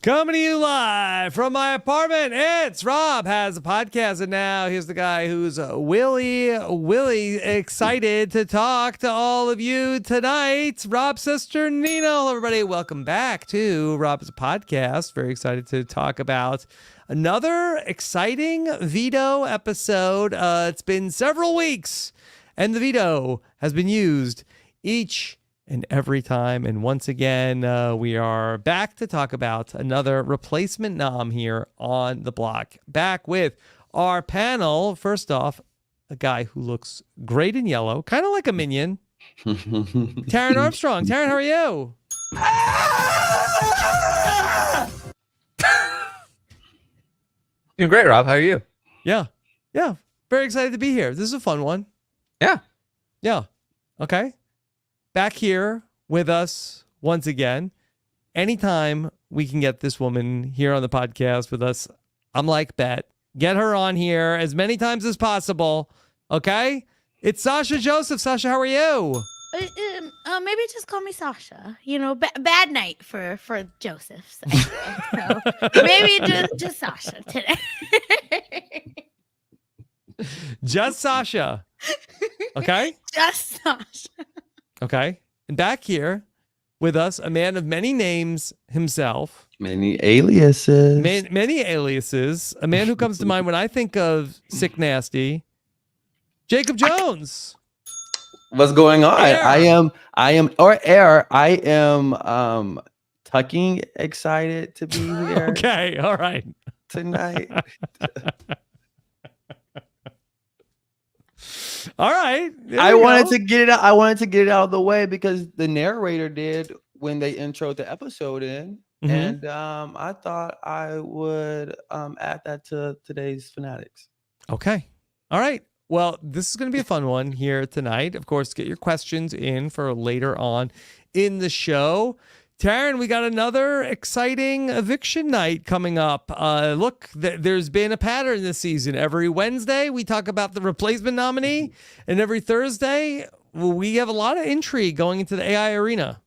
Coming to you live from my apartment, it's Rob Has a Podcast, and now here's the guy who's Willy excited to talk to all of you tonight, Rob Cesternino. Hello, everybody. Welcome back to Rob Has a Podcast. Very excited to talk about another exciting veto episode. It's been several weeks, and the veto has been used each and every time. And once again, we are back to talk about another replacement nom here on the block. Back with our panel. First off, a guy who looks great in yellow, kind of like a minion. Taran Armstrong. Taran, how are you? Doing great, Rob. How are you? Yeah. Very excited to be here. This is a fun one. Yeah. Okay. Back here with us once again. Anytime we can get this woman here on the podcast with us, I'm like, bet. Get her on here as many times as possible. Okay? It's Sasha Joseph. Sasha, how are you? Maybe just call me Sasha. You know, bad night for Joseph's. So maybe just Sasha today. Just Sasha. Okay? Just Sasha. Okay. And back here with us, a man of many names himself. Many aliases. Many aliases. A man who comes to mind when I think of Sick Nasty. Jacob Jones. What's going on? Air. I am tucking excited to be here Okay. All right. tonight. All right. I wanted to get it out. I wanted to get it out of the way because the narrator did when they introed the episode in. Mhm. And I thought I would add that to today's Fanatics. Okay. All right. Well, this is going to be a fun one here tonight. Of course, get your questions in for later on in the show. Taran, we got another exciting eviction night coming up. Look, there's been a pattern this season. Every Wednesday, we talk about the replacement nominee, and every Thursday, we have a lot of intrigue going into the AI arena.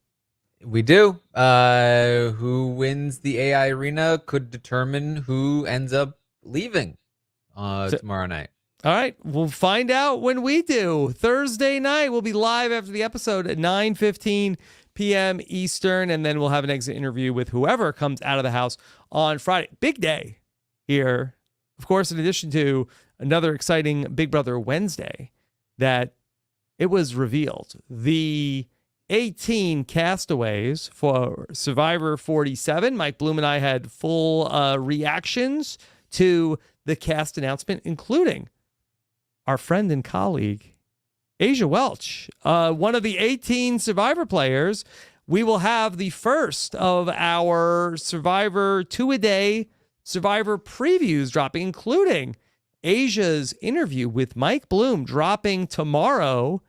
We do. Who wins the AI arena could determine who ends up leaving tomorrow night. All right, we'll find out when we do. Thursday night, we'll be live after the episode at 9:15 p.m. Eastern, and then we'll have an exit interview with whoever comes out of the house on Friday. Big day here. Of course, in addition to another exciting Big Brother Wednesday, that it was revealed. The 18 castaways for Survivor 47. Mike Bloom and I had full reactions to the cast announcement, including our friend and colleague, Asia Welch, one of the 18 Survivor players. We will have the first of our Survivor 2-a-day Survivor previews dropping, including Asia's interview with Mike Bloom dropping tomorrow.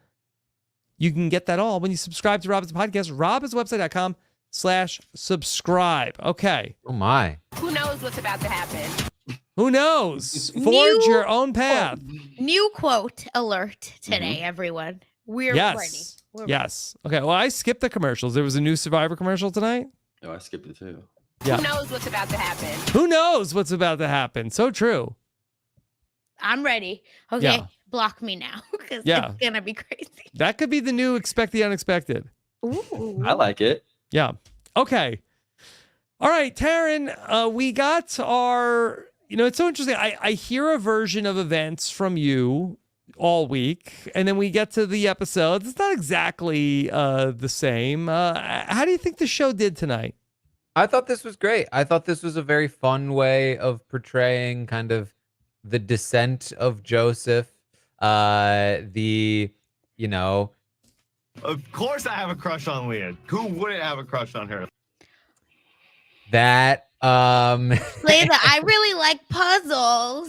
You can get that all when you subscribe to Rob's Podcast, robhasawebsite.com/subscribe. Okay. Oh, my. Who knows what's about to happen? Who knows? Forge your own path. New quote alert today, everyone. We're ready. Yes. Okay. Well, I skipped the commercials. There was a new Survivor commercial tonight. Oh, I skipped it too. Yeah. Who knows what's about to happen? Who knows what's about to happen? So true. I'm ready. Okay, Yeah. block me now because Yeah. it's gonna be crazy. That could be the new expect the unexpected. Ooh. I like it. Yeah. Okay. All right, Taran, we got our, it's so interesting. I hear a version of events from you all week, and then we get to the episodes. It's not exactly the same. How do you think the show did tonight? I thought this was great. I thought this was a very fun way of portraying kind of the descent of Joseph. Of course I have a crush on Leah. Who wouldn't have a crush on her? That Layla, I really like puzzles.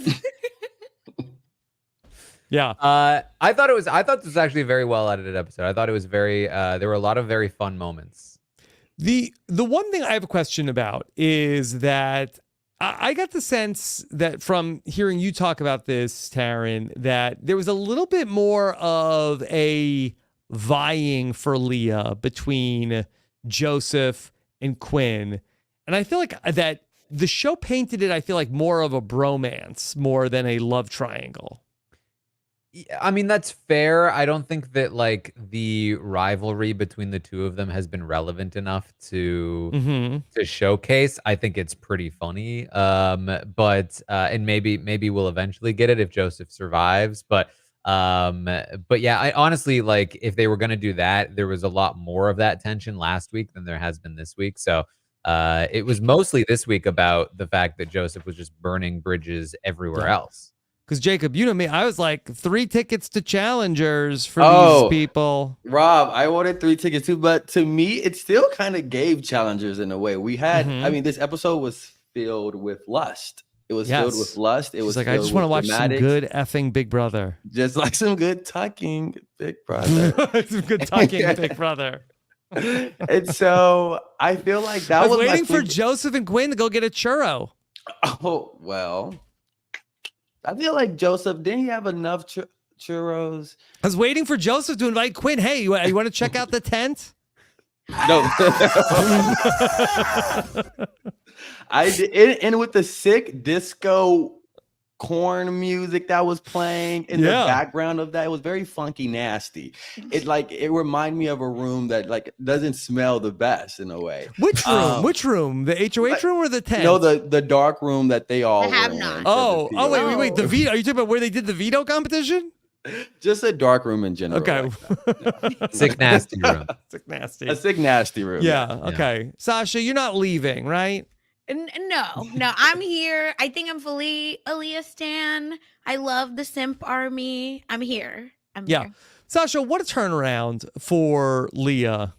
Yeah. I thought this was actually a very well edited episode. I thought it was very there were a lot of very fun moments. The one thing I have a question about is that I got the sense that from hearing you talk about this, Taran, that there was a little bit more of a vying for Leah between Joseph and Quinn. And I feel like that the show painted it, I feel like, more of a bromance more than a love triangle. I mean, that's fair. I don't think that like the rivalry between the two of them has been relevant enough to showcase. I think it's pretty funny. But and maybe we'll eventually get it if Joseph survives. But yeah, I honestly, like, if they were gonna do that, there was a lot more of that tension last week than there has been this week. So it was mostly this week about the fact that Joseph was just burning bridges everywhere else. Because Jacob, you know me, I was like 3 tickets to Challengers for these people. Rob, I wanted 3 tickets too, but to me, it still kind of gave Challengers in a way. We had, I mean, this episode was filled with lust. It was filled with lust. It was like, I just want to watch some good effing Big Brother. Just like some good tucking Big Brother. Some good tucking Big Brother. And so I feel like that I was waiting for Joseph and Quinn to go get a churro. Oh, well. I feel like Joseph, didn't he have enough churros? I was waiting for Joseph to invite Quinn. Hey, you want to check out the tent? No. I did, and with the sick disco corn music that was playing in the background of that, it was very funky, nasty. It reminded me of a room that like doesn't smell the best in a way. Which room? Which room? The HOH room or the tent? No, the dark room that they all have were in. not. Wait. The veto. Are you talking about where they did the veto competition? Just a dark room in general. Okay. Like sick nasty room. Sick nasty. A sick nasty room. Yeah. Okay. Sasha, you're not leaving, right? No, I'm here. I think I'm fully Aaliyah stan. I love the simp army. I'm here. Here. Sasha, what a turnaround for Leah.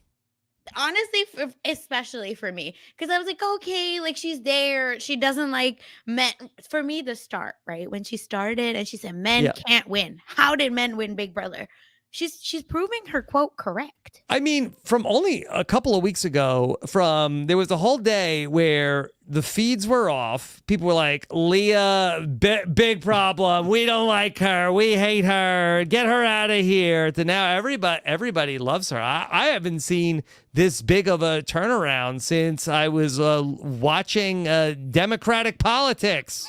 Honestly, especially for me, because I was like, okay, like she's there. She doesn't like men. For me, the start, right? When she started and she said men can't win. How did men win Big Brother? She's proving her quote correct. I mean, from only a couple of weeks ago, there was a whole day where the feeds were off. People were like, Leah, big problem. We don't like her. We hate her. Get her out of here. To now everybody loves her. I haven't seen this big of a turnaround since I was watching Democratic politics.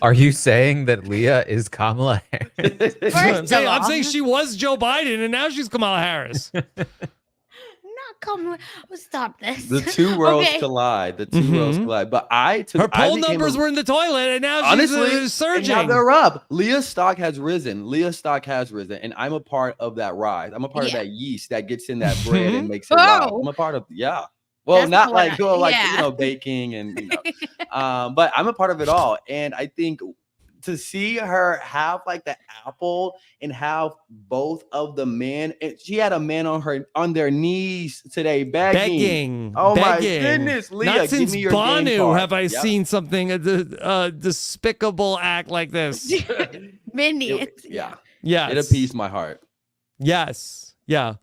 Are you saying that Leah is Kamala Harris? I'm saying she was Joe Biden and now she's Kamala Harris. Not Kamala. Stop this. The two worlds collide. The two worlds collide. But her poll numbers were in the toilet and now she's surging. And now they're up. Leah's stock has risen. And I'm a part of that rise. I'm a part of that yeast that gets in that bread and makes it rise. I'm a part of Well, that's not like baking and but I'm a part of it all. And I think to see her have like the apple and have both of the men, and she had a man on their knees today begging. Oh my goodness, Leah! Not since give me your Banu have I seen something a despicable act like this. Minions. Yeah. It appeased my heart. Yes. Yeah.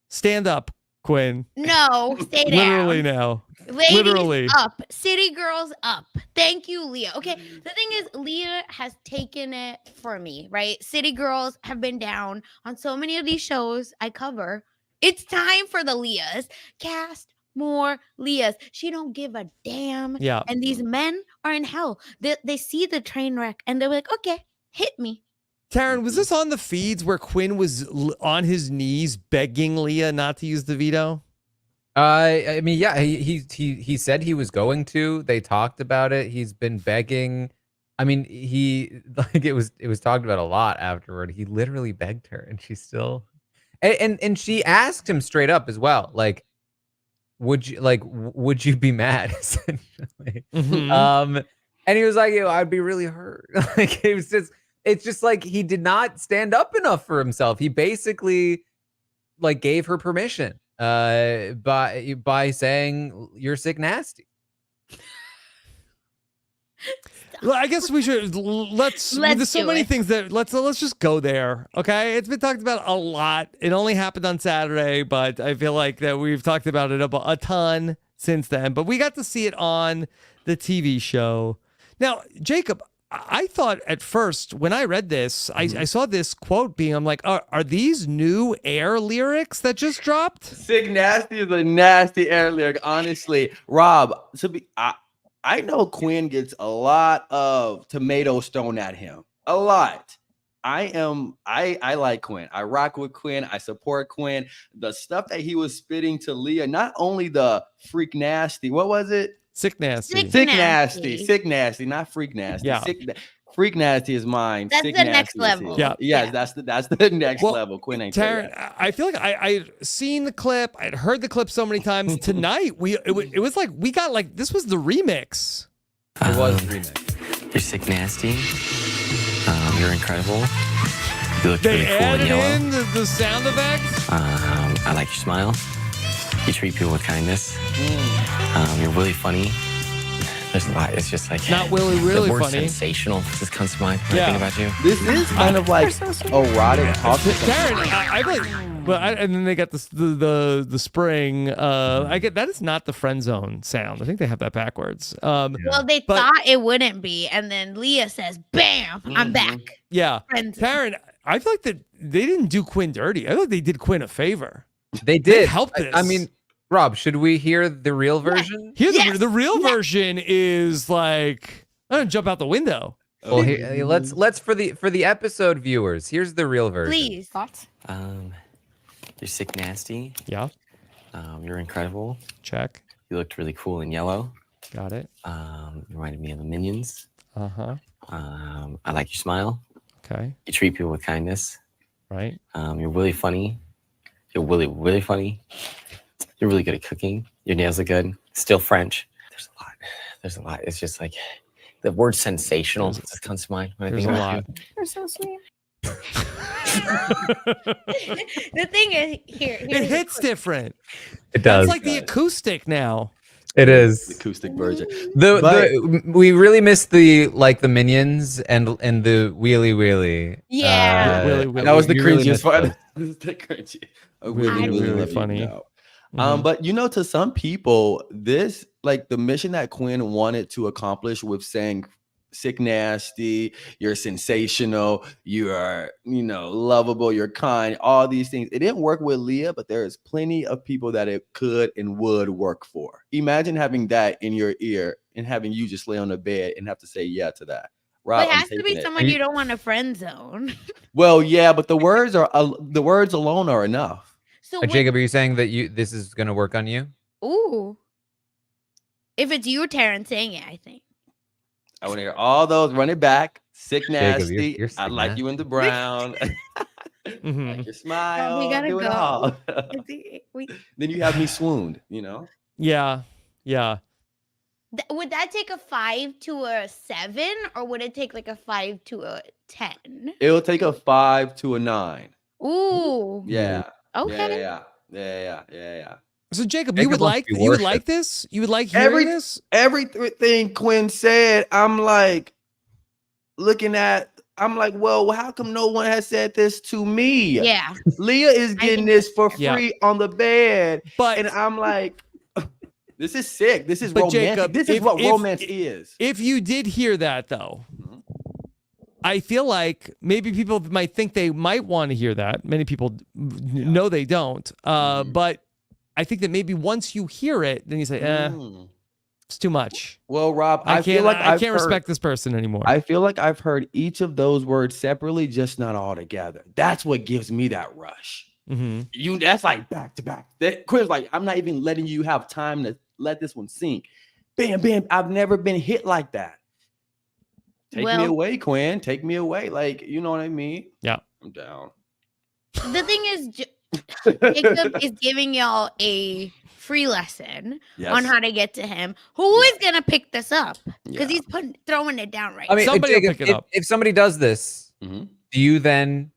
Stand up, Quinn. No, stay down. Literally now. Ladies Literally up. City girls up. Thank you, Leah. Okay, the thing is, Leah has taken it for me, right? City girls have been down on so many of these shows I cover. It's time for the Leahs. Cast more Leahs. She don't give a damn. Yeah. And these men are in hell. They see the train wreck and they're like, okay, hit me. Taran, was this on the feeds where Quinn was on his knees begging Leah not to use the veto? I mean, yeah, he said he was going to. They talked about it. He's been begging. I mean, it was talked about a lot afterward. He literally begged her, and she still, and she asked him straight up as well, like, would you be mad? Essentially, and he was like, I'd be really hurt. Like it's just like he did not stand up enough for himself. He basically like gave her permission by saying you're sick nasty. Well, I guess we should let's there's so many things that let's just go there. Okay, it's been talked about a lot. It only happened on Saturday, but I feel like that we've talked about it a ton since then. But we got to see it on the TV show. Now, Jacob, I thought at first when I read this, I saw this quote being, I'm like, are these new Air lyrics that just dropped? Sick Nasty is a nasty air lyric, honestly. Rob, I know Quinn gets a lot of tomatoes thrown at him. A lot. I like Quinn. I rock with Quinn. I support Quinn. The stuff that he was spitting to Leah, not only the freak nasty, what was it? Sick nasty. Sick nasty, not freak nasty. Yeah. Freak nasty is mine. That's Sick the nasty next is level. his. Yeah. Yes, that's the next Well, level. Quinn ain't say Taran, that. I feel like I'd seen the clip. I'd heard the clip so many times. Tonight, it was like we got like this was the remix. It was a remix. You're sick nasty. You're incredible. You look They really cool and added yellow. in the sound effects. I like your smile. You treat people with kindness. You're really funny. There's a lot. It's just like Not really the word funny. sensational just comes to mind when I think about you. This is kind of like erotic talk. Taran, I like, but and then they got the spring. I get that is not the friend zone sound. I think they have that backwards. Well, they But- thought it wouldn't be, and then Leah says, "Bam, I'm back." Yeah, Friends. Taran, I feel like that they didn't do Quinn dirty. I feel like they did Quinn a favor. They did. helped this. I mean, Rob, should we hear the real version? Here, Yes. the real version is like I'm gonna jump out the window. Well, let's for the episode viewers. Here's the real version. Please. You're sick nasty. Yeah, You're incredible. check. You looked really cool in yellow. Got it. You reminded me of the Minions. Uh-huh. I like your smile. Okay. You treat people with kindness. Right. You're really funny. You're really funny. You're really good at cooking. Your nails are good. Still French. There's a lot. It's just like the word sensational just comes to mind when I There's think a about lot. you. You're so sweet. The thing is, It hits different. It That's does. like the acoustic now. It is. Acoustic version. We really missed the Minions and the wheelie. Yeah. Really, That was the we really cringiest missed part. those. This is the cringy. Really love you funny. now. Mhm. But to some people, this like the mission that Quinn wanted to accomplish with saying sick nasty, you're sensational, you are, lovable, you're kind, all these things. It didn't work with Leah, but there is plenty of people that it could and would work for. Imagine having that in your ear and having you just lay on the bed and have to say yeah to that. Rob, But it I'm has to be taking it. someone you don't want to friend zone. Well, yeah, but the words alone are enough. So Jacob, are you saying that this is gonna work on you? ooh, if it's you, Taran, saying it, I think. I want to hear all those. Run it back. Sick Jacob, nasty. you're I sick like you in the brown. Mhm. Like your smile. we gotta do it go. all. We- Then you have me swooned. Yeah. Yeah. would that take a 5 to a 7, or would it take like a 5 to a 10? It'll take a 5 to a 9. Ooh. Yeah. Okay. Yeah. So Jacob, Jacob you would wants like to be you would worshipped. like this? You would like hearing this? Everything Quinn said, I'm like looking at. I'm like, well, how come no one has said this to me? Yeah. Leah is getting think this for Yeah. free on the bed, But and I'm like, this is sick. This is But romantic. Jacob, this is if- what if- romance is. if you did hear that though, Mhm. I feel like maybe people might think they might want to hear that. Many people know they don't. But I think that maybe once you hear it, then you say, it's too much. Well, Rob, I feel like I I've can't heard- respect this person anymore. I feel like I've heard each of those words separately, just not all together. That's what gives me that rush. Mm-hmm. That's like back to back. That Quinn's like, I'm not even letting you have time to let this one sink. Bam, bam. I've never been hit like that. Take me away, Quinn. Take me away. Like, you know what I mean? Yeah. I'm down. The thing is, Jacob is giving y'all a free lesson on how to get to him. Who is gonna pick this up? Because he's throwing it down right I mean, Somebody will Jacob, pick it up. if somebody does this, Mhm. do you then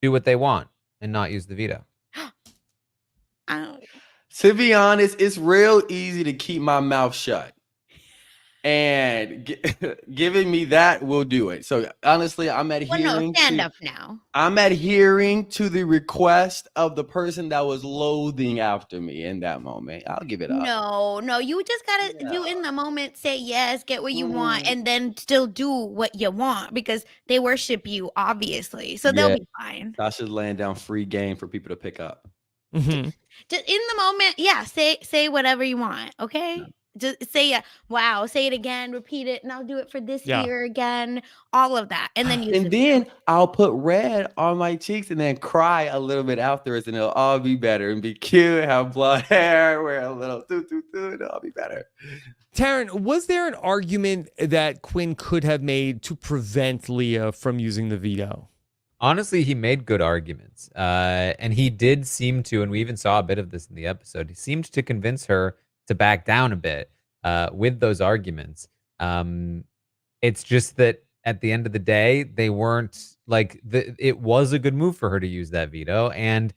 do what they want and not use the veto? now. To be honest, it's real easy to keep my mouth shut and giving me that will do it. So honestly, I'm adhering stand up now. I'm adhering to the request of the person that was loathing after me in that moment. I'll give it up. No, you just gotta do in the moment, say yes, get what you want, and then still do what you want because they worship you, obviously. So they'll be fine. Sasha's laying down free game for people to pick up. Mhm. Just in the moment, yeah, say whatever you want, okay? Just say wow, say it again, repeat it, and I'll do it for this year again, all of that. And then I'll put red on my cheeks and then cry a little bit afterwards, and it'll all be better and be cute, have blonde hair, wear a little it'll all be better. Taran, was there an argument that Quinn could have made to prevent Leah from using the veto? Honestly, he made good arguments. And he did seem to, and we even saw a bit of this in the episode, he seemed to convince her to back down a bit with those arguments. It's just that at the end of the day, they weren't like it was a good move for her to use that veto, and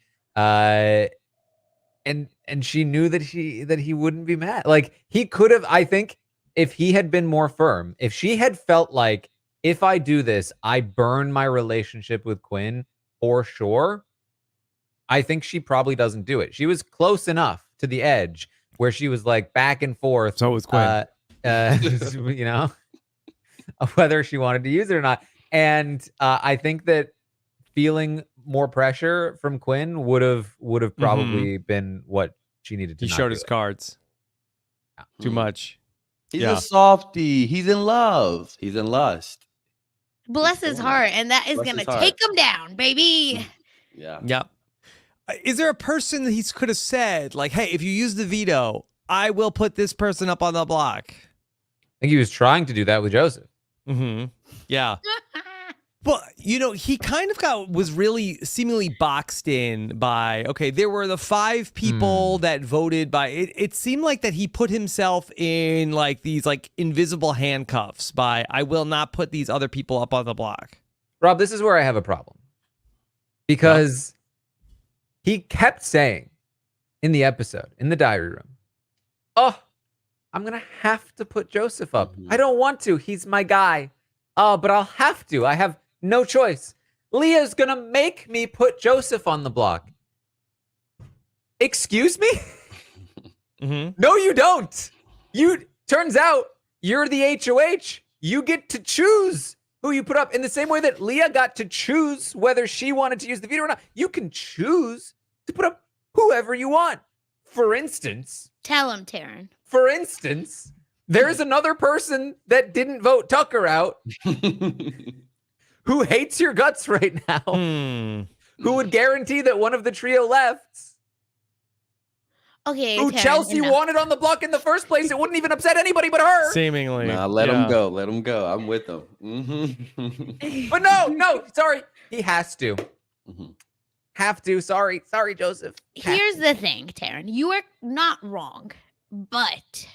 she knew that he wouldn't be mad. Like he could have, I think, if he had been more firm, if she had felt like if I do this, I burn my relationship with Quinn for sure, I think she probably doesn't do it. She was close enough to the edge where she was like back and forth. So was Quinn. You know, whether she wanted to use it or not. And I think that feeling more pressure from Quinn would have probably been what she needed to. He showed his cards. Too much. He's a softie. He's in love. He's in lust. Bless his heart, and that is gonna take him down, baby. Yeah. Yep. Is there a person that he could have said, like, hey, if you use the veto, I will put this person up on the block? I think he was trying to do that with Joseph. Mm-hmm. Yeah. But, you know, he kind of was really seemingly boxed in by, okay, there were the 5 people that voted by, it seemed like that he put himself in like these like invisible handcuffs by, I will not put these other people up on the block. Rob, this is where I have a problem. Because he kept saying in the episode, in the diary room, oh, I'm going to have to put Joseph up. I don't want to. He's my guy. Oh, but I'll have to. I have no choice. Leah's going to make me put Joseph on the block. Excuse me? No, you don't. Turns out you're the HOH. You get to choose who you put up in the same way that Leah got to choose whether she wanted to use the veto or not. You can choose to put up whoever you want. For instance, tell him, Taran. For instance, there's another person that didn't vote Tucker out who hates your guts right now, who would guarantee that one of the trio lefts, okay, who Taran, Chelsea wanted on the block in the first place. It wouldn't even upset anybody but her. Seemingly. Nah, let him go. Let him go. I'm with him. But no, sorry. He has to. Have to. Sorry, Joseph. Here's the thing, Taran. You are not wrong, but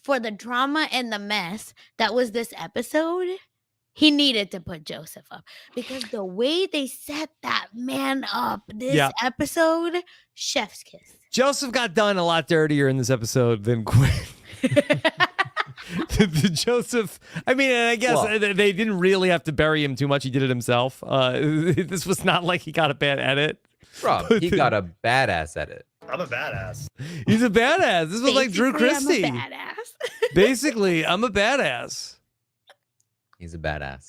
for the drama and the mess that was this episode, he needed to put Joseph up because the way they set that man up this episode, chef's kiss. Joseph got done a lot dirtier in this episode than Quinn. Joseph, I mean, I guess they didn't really have to bury him too much. He did it himself. This was not like he got a bad edit. Rob, he got a badass edit. I'm a badass. He's a badass. This was like Drew Christie. I'm a badass. Basically, I'm a badass. He's a badass.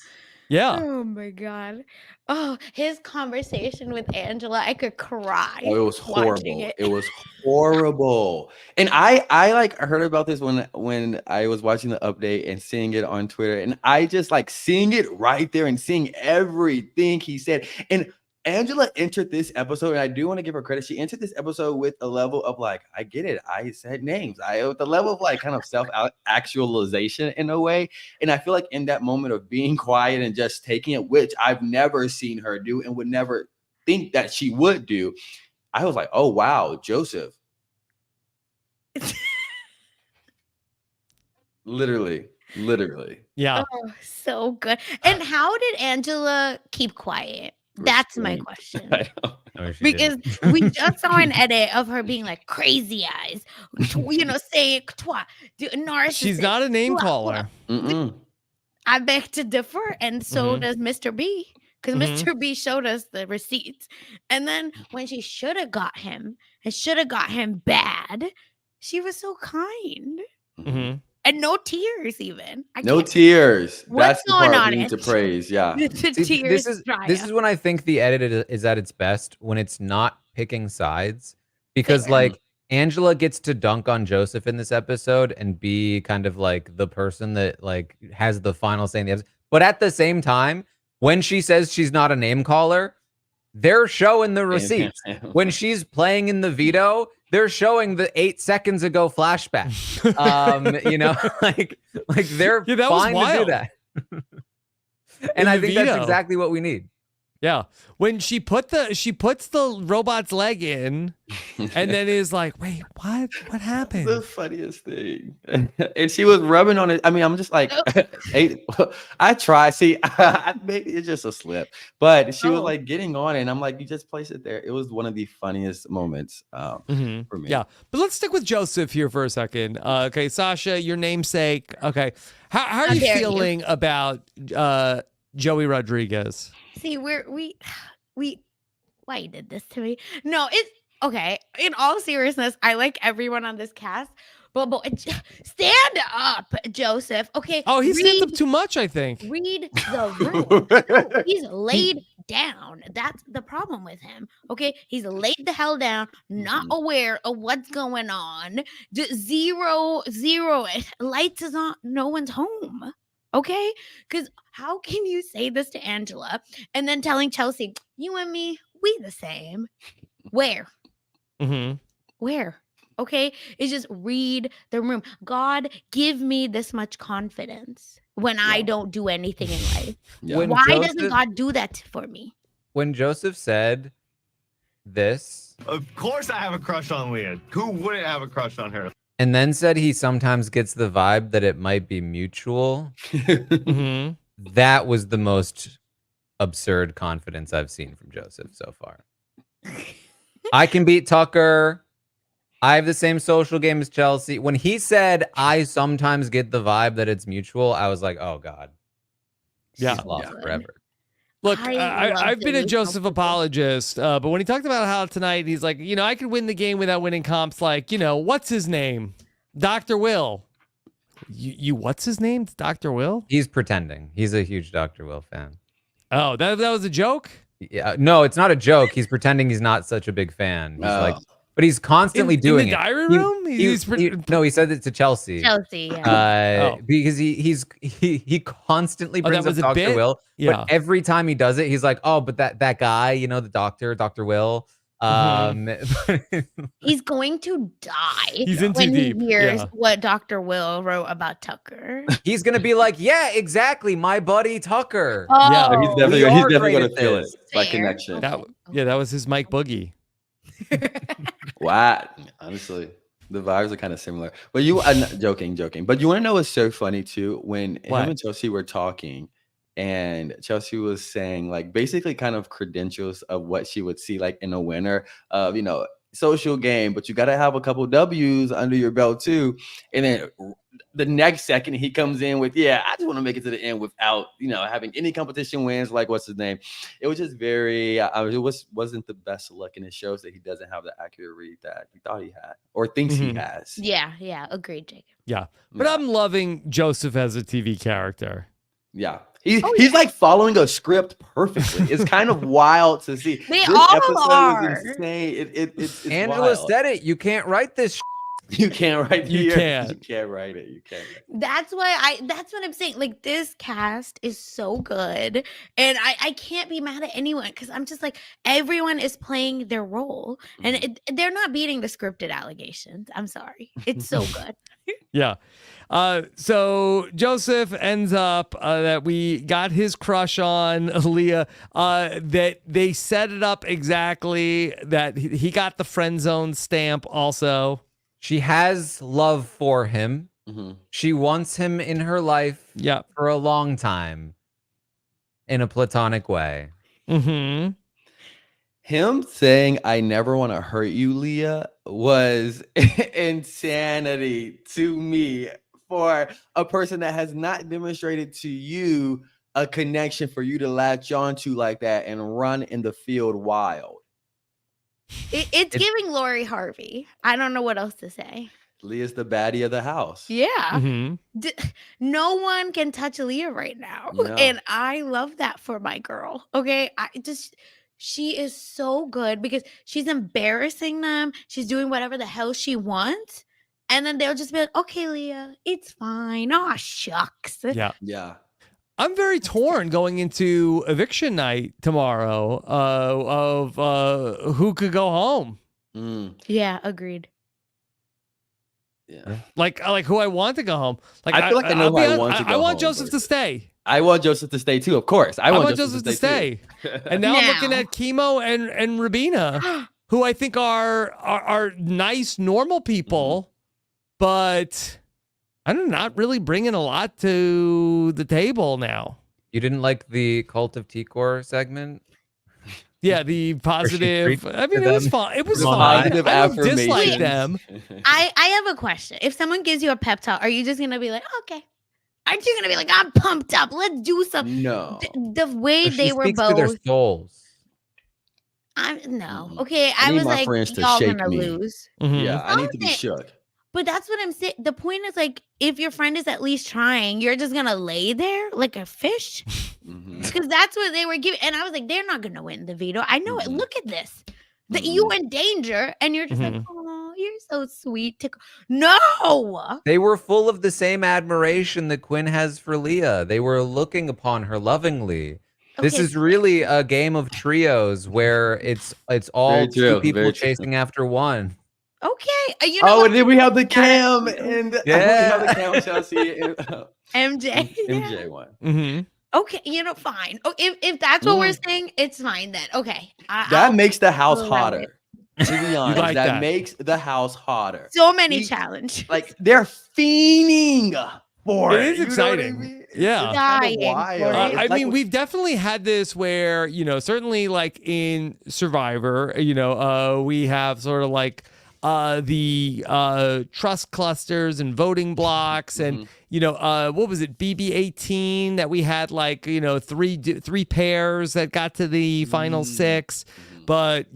Yeah. Oh my God. Oh, his conversation with Angela, I could cry. Oh, it was horrible. It was horrible. And I like heard about this when I was watching the update and seeing it on Twitter, and I just like seeing it right there and seeing everything he said. And Angela entered this episode, and I do want to give her credit. She entered this episode with a level of like, I get it. I said names. With a level of like kind of self-actualization in a way. And I feel like in that moment of being quiet and just taking it, which I've never seen her do and would never think that she would do, I was like, oh, wow, Joseph. Literally. Yeah. Oh, so good. And how did Angela keep quiet? That's my restraint. question. I know. No, she Because didn't. we just saw an edit of her being like crazy eyes, saying twa, narcissist. She's not a name twa, caller. Mm-mm. I beg to differ, and so Mhm. does Mr. B. Because Mhm. Mr. B showed us the receipts. And then when she should have got him and should have got him bad, she was so kind. hmm And no tears even. No can't- tears. What's That's the going part on, we need to Angela? praise. Yeah. The See, tears this dry is up. when I think the edit is at its best, when it's not picking sides, because Fair. like Angela gets to dunk on Joseph in this episode and be kind of like the person that like has the final say in the episode. But at the same time, when she says she's not a name caller, they're showing the receipts. When she's playing in the veto, they're showing the 8 seconds ago flashback. Like they're Yeah, that was fine to do wild. that. In And I the think that's veto. exactly what we need. Yeah, when she puts the robot's leg in, and then is like, wait, what The happened? funniest thing. And she was rubbing on it. I mean, I'm just like, I try. See, maybe it's just a slip. But she was Oh. like getting on it. And I'm like, you just place it there. It was one of the funniest moments Mhm. for me. Yeah, but let's stick with Joseph here for a second. Okay, Sasha, your namesake. Okay, how are How you dare you. feeling about Joey Rodriguez? See, we why you did this to me? No, it's okay. In all seriousness, I like everyone on this cast, but stand up, Joseph. Okay. Oh, he stands up read- too much, I think. Read the room. No, he's laid down. That's the problem with him. Okay, he's laid the hell down, not aware of what's going on. Just zero. Lights is on. No one's home. Okay, because how can you say this to Angela and then telling Chelsea, you and me, we the same? Where? Mm-hmm. Where? Okay, it's just read the room. God, give me this much confidence when I Yeah. don't do anything in life. Yeah. When Why doesn't Joseph- God do that for me? When Joseph said this Of course, I have a crush on Leah. Who wouldn't have a crush on her? and then said he sometimes gets the vibe that it might be mutual, Mm-hmm. that was the most absurd confidence I've seen from Joseph so far. I can beat Tucker. I have the same social game as Chelsea. When he said, I sometimes get the vibe that it's mutual, I was like, oh, God. Yeah. He's lost Good. forever. Look, I love I've been that a he's Joseph comfortable. apologist, but when he talked about how tonight he's like, I could win the game without winning comps. Like, what's his name? Dr. Will. You what's his name? Dr. Will? He's pretending. He's a huge Dr. Will fan. Oh, that was a joke? Yeah, no, it's not a joke. He's pretending he's not such a big fan. He's like, but he's constantly In doing the it. diary He- room? No, he said it to Chelsea. Chelsea, yeah. Because he constantly that brings up was a Dr. bit? Will. Yeah. But every time he does it, he's like, oh, but that guy, the doctor, Dr. Will. He's going to die He's in too when deep. he hears Yeah. what Dr. Will wrote about Tucker. He's gonna be like, yeah, exactly, my buddy Tucker. Yeah. Oh, He's definitely, We he's are definitely great going at to feel it this. by Fair. connection. That was his Mike Boogie. Wow. Honestly, the vibes are kind of similar. But joking. But you want to know what's so funny too? When What? him and Chelsea were talking, and Chelsea was saying like basically kind of credentials of what she would see like in a winner of social game, but you got to have a couple W's under your belt too. And then the next second he comes in with, I just want to make it to the end without having any competition wins. Like what's his name? It was just very wasn't the best luck, and it shows that he doesn't have the accurate read that he thought he had or thinks he has. yeah, agreed, Jacob. Yeah. But I'm loving Joseph as a TV character. Yeah. He's like following a script perfectly. It's kind of wild to see. They This all episode are. is insane. It's Angela wild. said it. You can't write this. You can't write You here. can't. You can't write it. You can't. That's what I'm saying. Like, this cast is so good, and I can't be mad at anyone because I'm just like, everyone is playing their role, and they're not beating the scripted allegations. I'm sorry, it's so good. Yeah. So Joseph ends up that we got his crush on Leah, that they set it up exactly that he got the friend zone stamp also. She has love for him. Mm-hmm. She wants him in her life Yeah. for a long time in a platonic way. Mm-hmm. Him saying "I never want to hurt you, Leah" was insanity to me for a person that has not demonstrated to you a connection for you to latch onto like that and run in the field wild. It's giving Lori Harvey. I don't know what else to say. Leah's the baddie of the house. Yeah. Mm-hmm. No one can touch Leah right now. No. And I love that for my girl. Okay. She is so good because she's embarrassing them. She's doing whatever the hell she wants. And then they'll just be like, okay, Leah, it's fine. Oh, shucks. Yeah. Yeah. I'm very torn going into eviction night tomorrow of who could go home. Yeah, agreed. Yeah. Like who I want to go home. Like I feel like I know who I want to go I want home, Joseph but- to stay. I want Joseph to stay too, of course. I want Joseph to stay. And now I'm looking Now. at Chemo and Rabina, who I think are nice, normal people, but I'm not really bringing a lot to the table now. You didn't like the Cult of T-Core segment? Yeah, the positive. treats I mean, to it was them. fine. It was The fine. positive I don't dislike affirmations. them. I have a question. If someone gives you a pep talk, are you just going to be like, okay? Aren't you going to be like, I'm pumped up. Let's do something. No. The way She they were speaks to their both. souls. No. Okay. I I need was my like, friends to y'all shake gonna me. lose. Mhm. Yeah, I need to be Something. shook. But that's what I'm saying. The point is like, if your friend is at least trying, you're just gonna lay there like a fish, Mhm. because that's what they were giving. And I was like, they're not gonna win the veto. I know it. Mhm. Look at this. That you in danger, and you're just like, Mhm. oh, you're so sweet. No. They were full of the same admiration that Quinn has for Leah. They were looking upon her lovingly. This Okay. is really a game of trios where it's all Very two true, people very true. chasing after one. Okay. You know Oh, what? and then we have the Cam Gotta- and we Yeah. have the Cam Chelsea and MJ. Yeah. MJ one. Mhm. Okay, fine. Oh, if that's what we're Mm. saying, it's fine then. Okay. That I'll makes the house allow hotter. it. To be honest, like that that. makes the house hotter. So many We- challenges. Like they're fiending for It it. is You know what I exciting. mean? Yeah. It's kind Dying of for wild. it. I It's like mean, we've definitely had this where, certainly like in Survivor, we have sort of like the trust clusters and voting blocks and, what was it, BB18 that we had like, three pairs that got to the final six, but,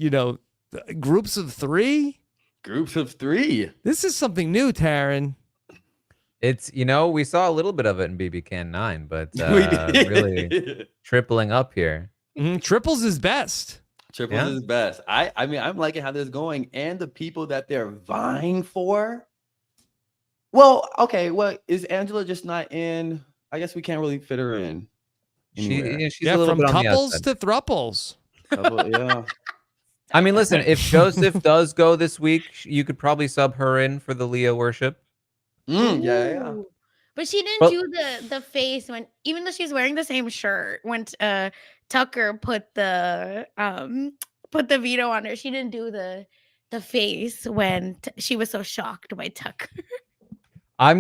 groups of three? groups of three. This is something new, Taran. It's, we saw a little bit of it in BB Can 9, but We did. really tripling up here. Triples is best. Triples Yeah. is best. I mean, I'm liking how this is going and the people that they're vying for. Well, okay. Well, is Angela just not in? I guess we can't really fit her in. anywhere. She's a little from bit on the couples outside. to thruples. Yeah. I mean, listen, if Joseph does go this week, you could probably sub her in for the Leah worship. Yeah. Ooh. But she didn't Well- do the face when, even though she's wearing the same shirt, when Tucker put the veto on her, she didn't do the face when she was so shocked by Tucker. I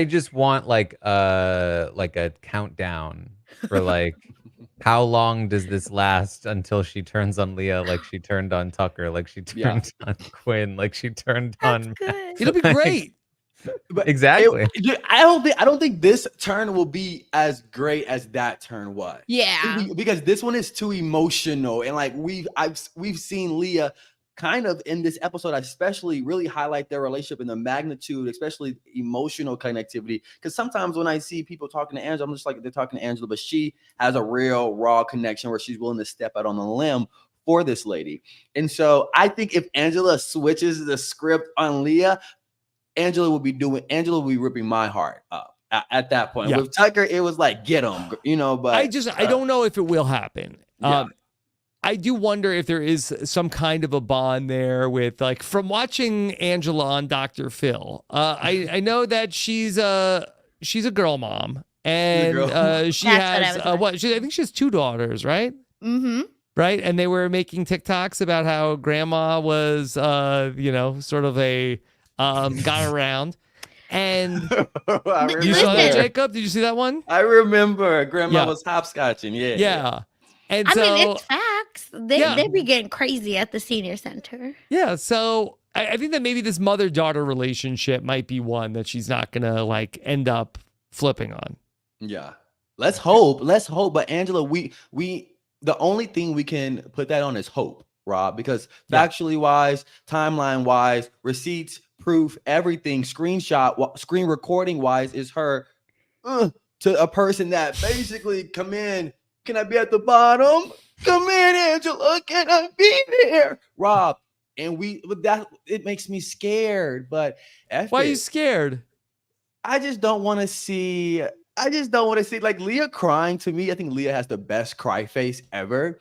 just want like a countdown for like how long does this last until she turns on Leah like she turned on Tucker, like she turned on Quinn, like she turned That's on good. It'll be great. But exactly. I don't think this turn will be as great as that turn was. Yeah. Because this one is too emotional, and like we've seen Leah kind of in this episode, especially really highlight their relationship and the magnitude, especially emotional connectivity. Because sometimes when I see people talking to Angela, I'm just like, they're talking to Angela, but she has a real raw connection where she's willing to step out on the limb for this lady. And so I think if Angela switches the script on Leah, Angela will be ripping my heart up at that point. Yeah. With Tucker, it was like, get him, but I don't know if it will happen. Yeah. I do wonder if there is some kind of a bond there with, like, from watching Angela on Dr. Phil. I know that she's a girl mom, and she That's has what I I think she has 2 daughters, right? Mm-hmm. Right, and they were making TikToks about how grandma was, sort of a got around. And I you saw that, Listen. Jacob? Did you see that one? I remember Grandma Yeah. was hopscotching. Yeah. Yeah. And I so, mean, it's facts. Yeah. They be getting crazy at the senior center. yeah, so I think that maybe this mother-daughter relationship might be one that she's not gonna like end up flipping on. Yeah. Let's hope. But Angela, we the only thing we can put that on is hope, Rob, because factually wise, timeline wise, receipts, proof, everything, screen recording wise is her to a person that basically come in. Can I be at the bottom? Come in, Angela. Can I be there? Rob. And it makes me scared. But Why are you scared? I just don't want to see like Leah crying. To me, I think Leah has the best cry face ever.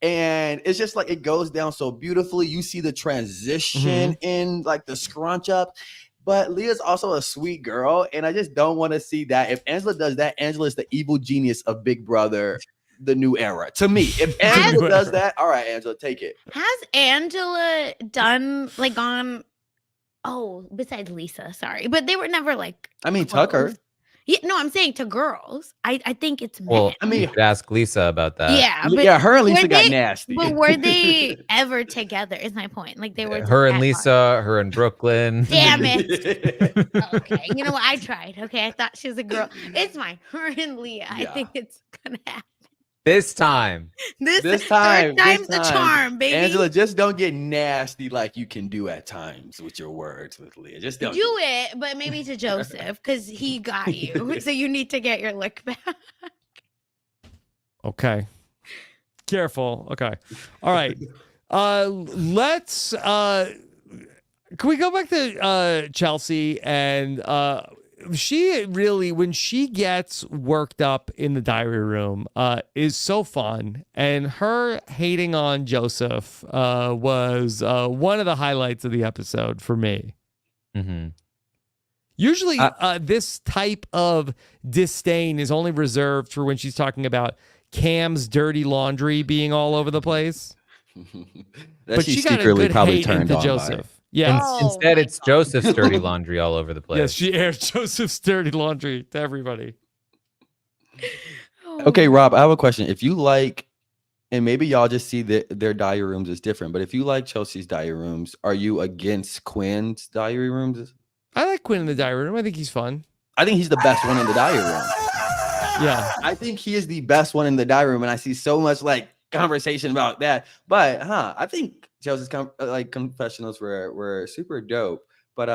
And it's just like it goes down so beautifully. You see the transition in like the scrunch up. But Leah's also a sweet girl. And I just don't want to see that. If Angela does that, Angela is the evil genius of Big Brother, the new era. To me, if Angela does that, all right, Angela, take it. Has Angela done like gone? Oh, besides Lisa, sorry, but they were never like. I mean, close. Tucker. Yeah, no, I'm saying to girls. I think it's men. Well, I mean, you could ask Lisa about that. yeah, but yeah, her and Lisa were got they- nasty. But were they ever together? Is my point. Like they were. Her just and at Lisa, heart. her and Brooklyn. Damn it. Okay, you know what? I tried. Okay, I thought she was a girl. It's fine. Her and Leah. I Yeah. think it's gonna happen. This time. This time, third time's this the time. charm, baby. Angela, just don't get nasty like you can do at times with your words with Leah. Just don't do it, but maybe to Joseph because he got you. So you need to get your look back. Okay. Careful. Okay. All right. Let's can we go back to Chelsea and she really, when she gets worked up in the diary room, is so fun. And her hating on Joseph was one of the highlights of the episode for me. Mm-hmm. Usually, this type of disdain is only reserved for when she's talking about Cam's dirty laundry being all over the place. That She got a good hate into Joseph. Yeah. Instead, my it's God. Joseph's dirty laundry all over the place. Yes, she aired Joseph's dirty laundry to everybody. Okay, Rob, I have a question. If you like, and maybe y'all just see that their diary rooms is different, but if you like Chelsea's diary rooms, are you against Quinn's diary rooms? I like Quinn in the diary room. I think he's fun. I think he's the best one in the diary room. Yeah. I think he is the best one in the diary room, and I see so much like conversation about that. But I think Chelsea's confessionals were super dope. But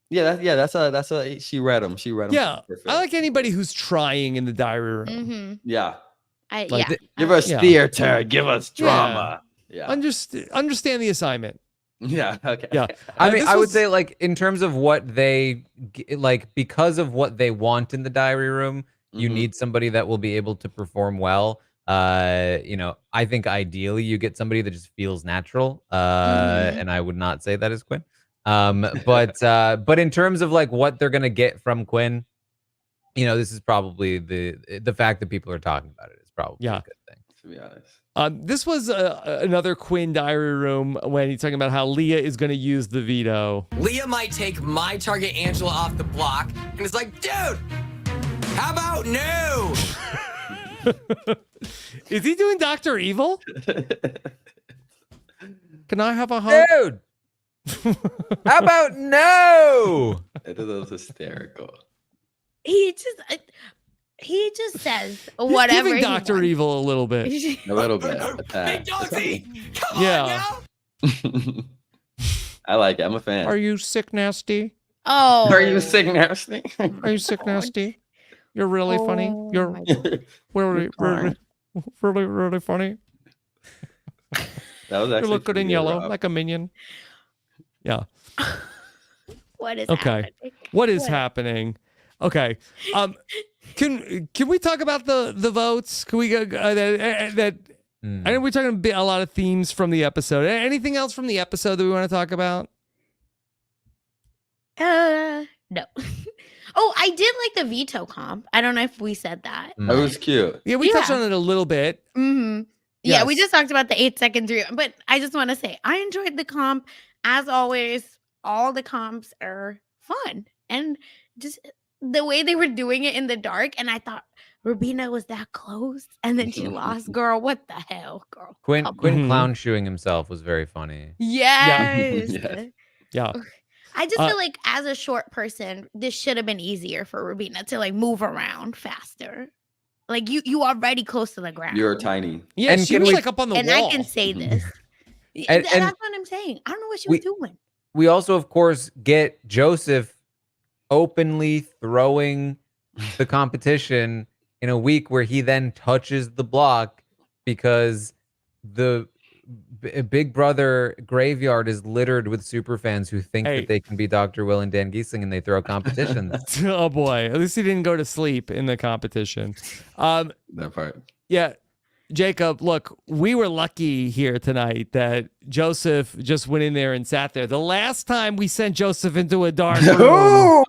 that's a she read them. Yeah. I like anybody who's trying in the diary room. Mm-hmm. Yeah. Like, Give us Yeah. theater, give us drama. Yeah. Understand the assignment. Yeah. Okay. Yeah. I mean, This I would was- say, like, in terms of what they like, because of what they want in the diary room, you Mhm. need somebody that will be able to perform well. I think ideally you get somebody that just feels natural. And I would not say that is Quinn. But in terms of like what they're gonna get from Quinn, this is probably the fact that people are talking about it is probably a good thing. To be honest. This was another Quinn diary room when he's talking about how Leah is going to use the veto. Leah might take my target Angela off the block, and it's like, dude, how about no? Is he doing Dr. Evil? Can I have a hug? Dude, how about no? It was hysterical. He just says He's whatever. giving he Dr. wants. Evil a little bit. A little bit. Big dogsy, come Yeah. on now. I like it. I'm a fan. Are you sick, nasty? Oh, Are you sick, nasty? Are you sick, nasty? You're really funny. Oh You're my God. really, crying. really, really funny. That was You actually look good in pretty yellow, Rob. like a minion. Yeah. What is Okay. happening? What is happening? Okay. Can we talk about the votes? Can we go that? I know we're talking a lot of themes from the episode. Anything else from the episode that we want to talk about? No. Oh, I did like the veto comp. I don't know if we said that. That was cute. Yeah, we touched Yeah. on it a little bit. Mm-hmm. Yeah, we Yes. just talked about the 8 seconds reel, but I just want to say I enjoyed the comp. As always, all the comps are fun and just the way they were doing it in the dark. And I thought Rubina was that close, and then she lost. Girl, what the hell, girl? Quinn Come on. Quinn clown shoeing himself was very funny. Yes. Yes. Yeah. I just feel like as a short person, this should have been easier for Rubina to like move around faster. Like you already close to the ground. You're tiny. Yeah, And she can was we- like up on the and wall. I can say this. And- That's what I'm saying. I don't know what she was doing. We also, of course, get Joseph openly throwing the competition in a week where he then touches the block because the Big Brother graveyard is littered with super fans who think that they can be Dr. Will and Dan Giesling, and they throw competitions. Oh boy, at least he didn't go to sleep in the competition. That part. Yeah, Jacob, look, we were lucky here tonight that Joseph just went in there and sat there. The last time we sent Joseph into a dark room.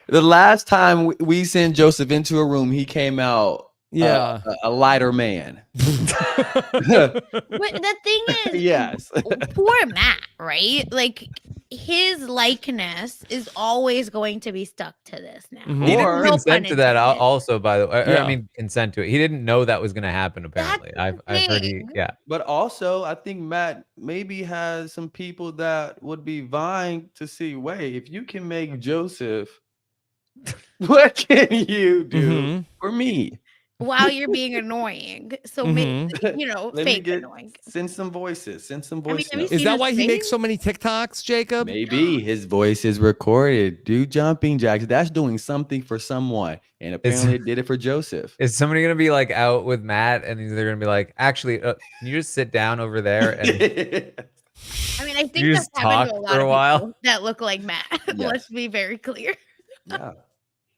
The last time we sent Joseph into a room, he came out a lighter man. But the thing is, yes. poor Matt, right? Like his likeness is always going to be stuck to this now. Mhm. He didn't No consent pun to that intended. also, by the way. Yeah. I mean, consent to it. He didn't know that was going to happen, apparently. That's the I've heard he, thing. yeah. But also, I think Matt maybe has some people that would be vying to see, wait, if you can make Joseph, what can you do Mhm. for me? While you're being annoying. So, Let me fake annoying. send some voices, send some I mean, voice have you notes. Is seen that his why he makes face? so many TikToks, Jacob? Maybe his voice is recorded. Do jumping jacks. That's doing something for someone. And apparently it did it for Joseph. Is somebody going to be like out with Matt and they're going to be like, actually, can you just sit down over there? And I mean, I think You that's just happened to talk a lot for a of while? people that look like Matt. Yes. Let's be very clear. Yeah.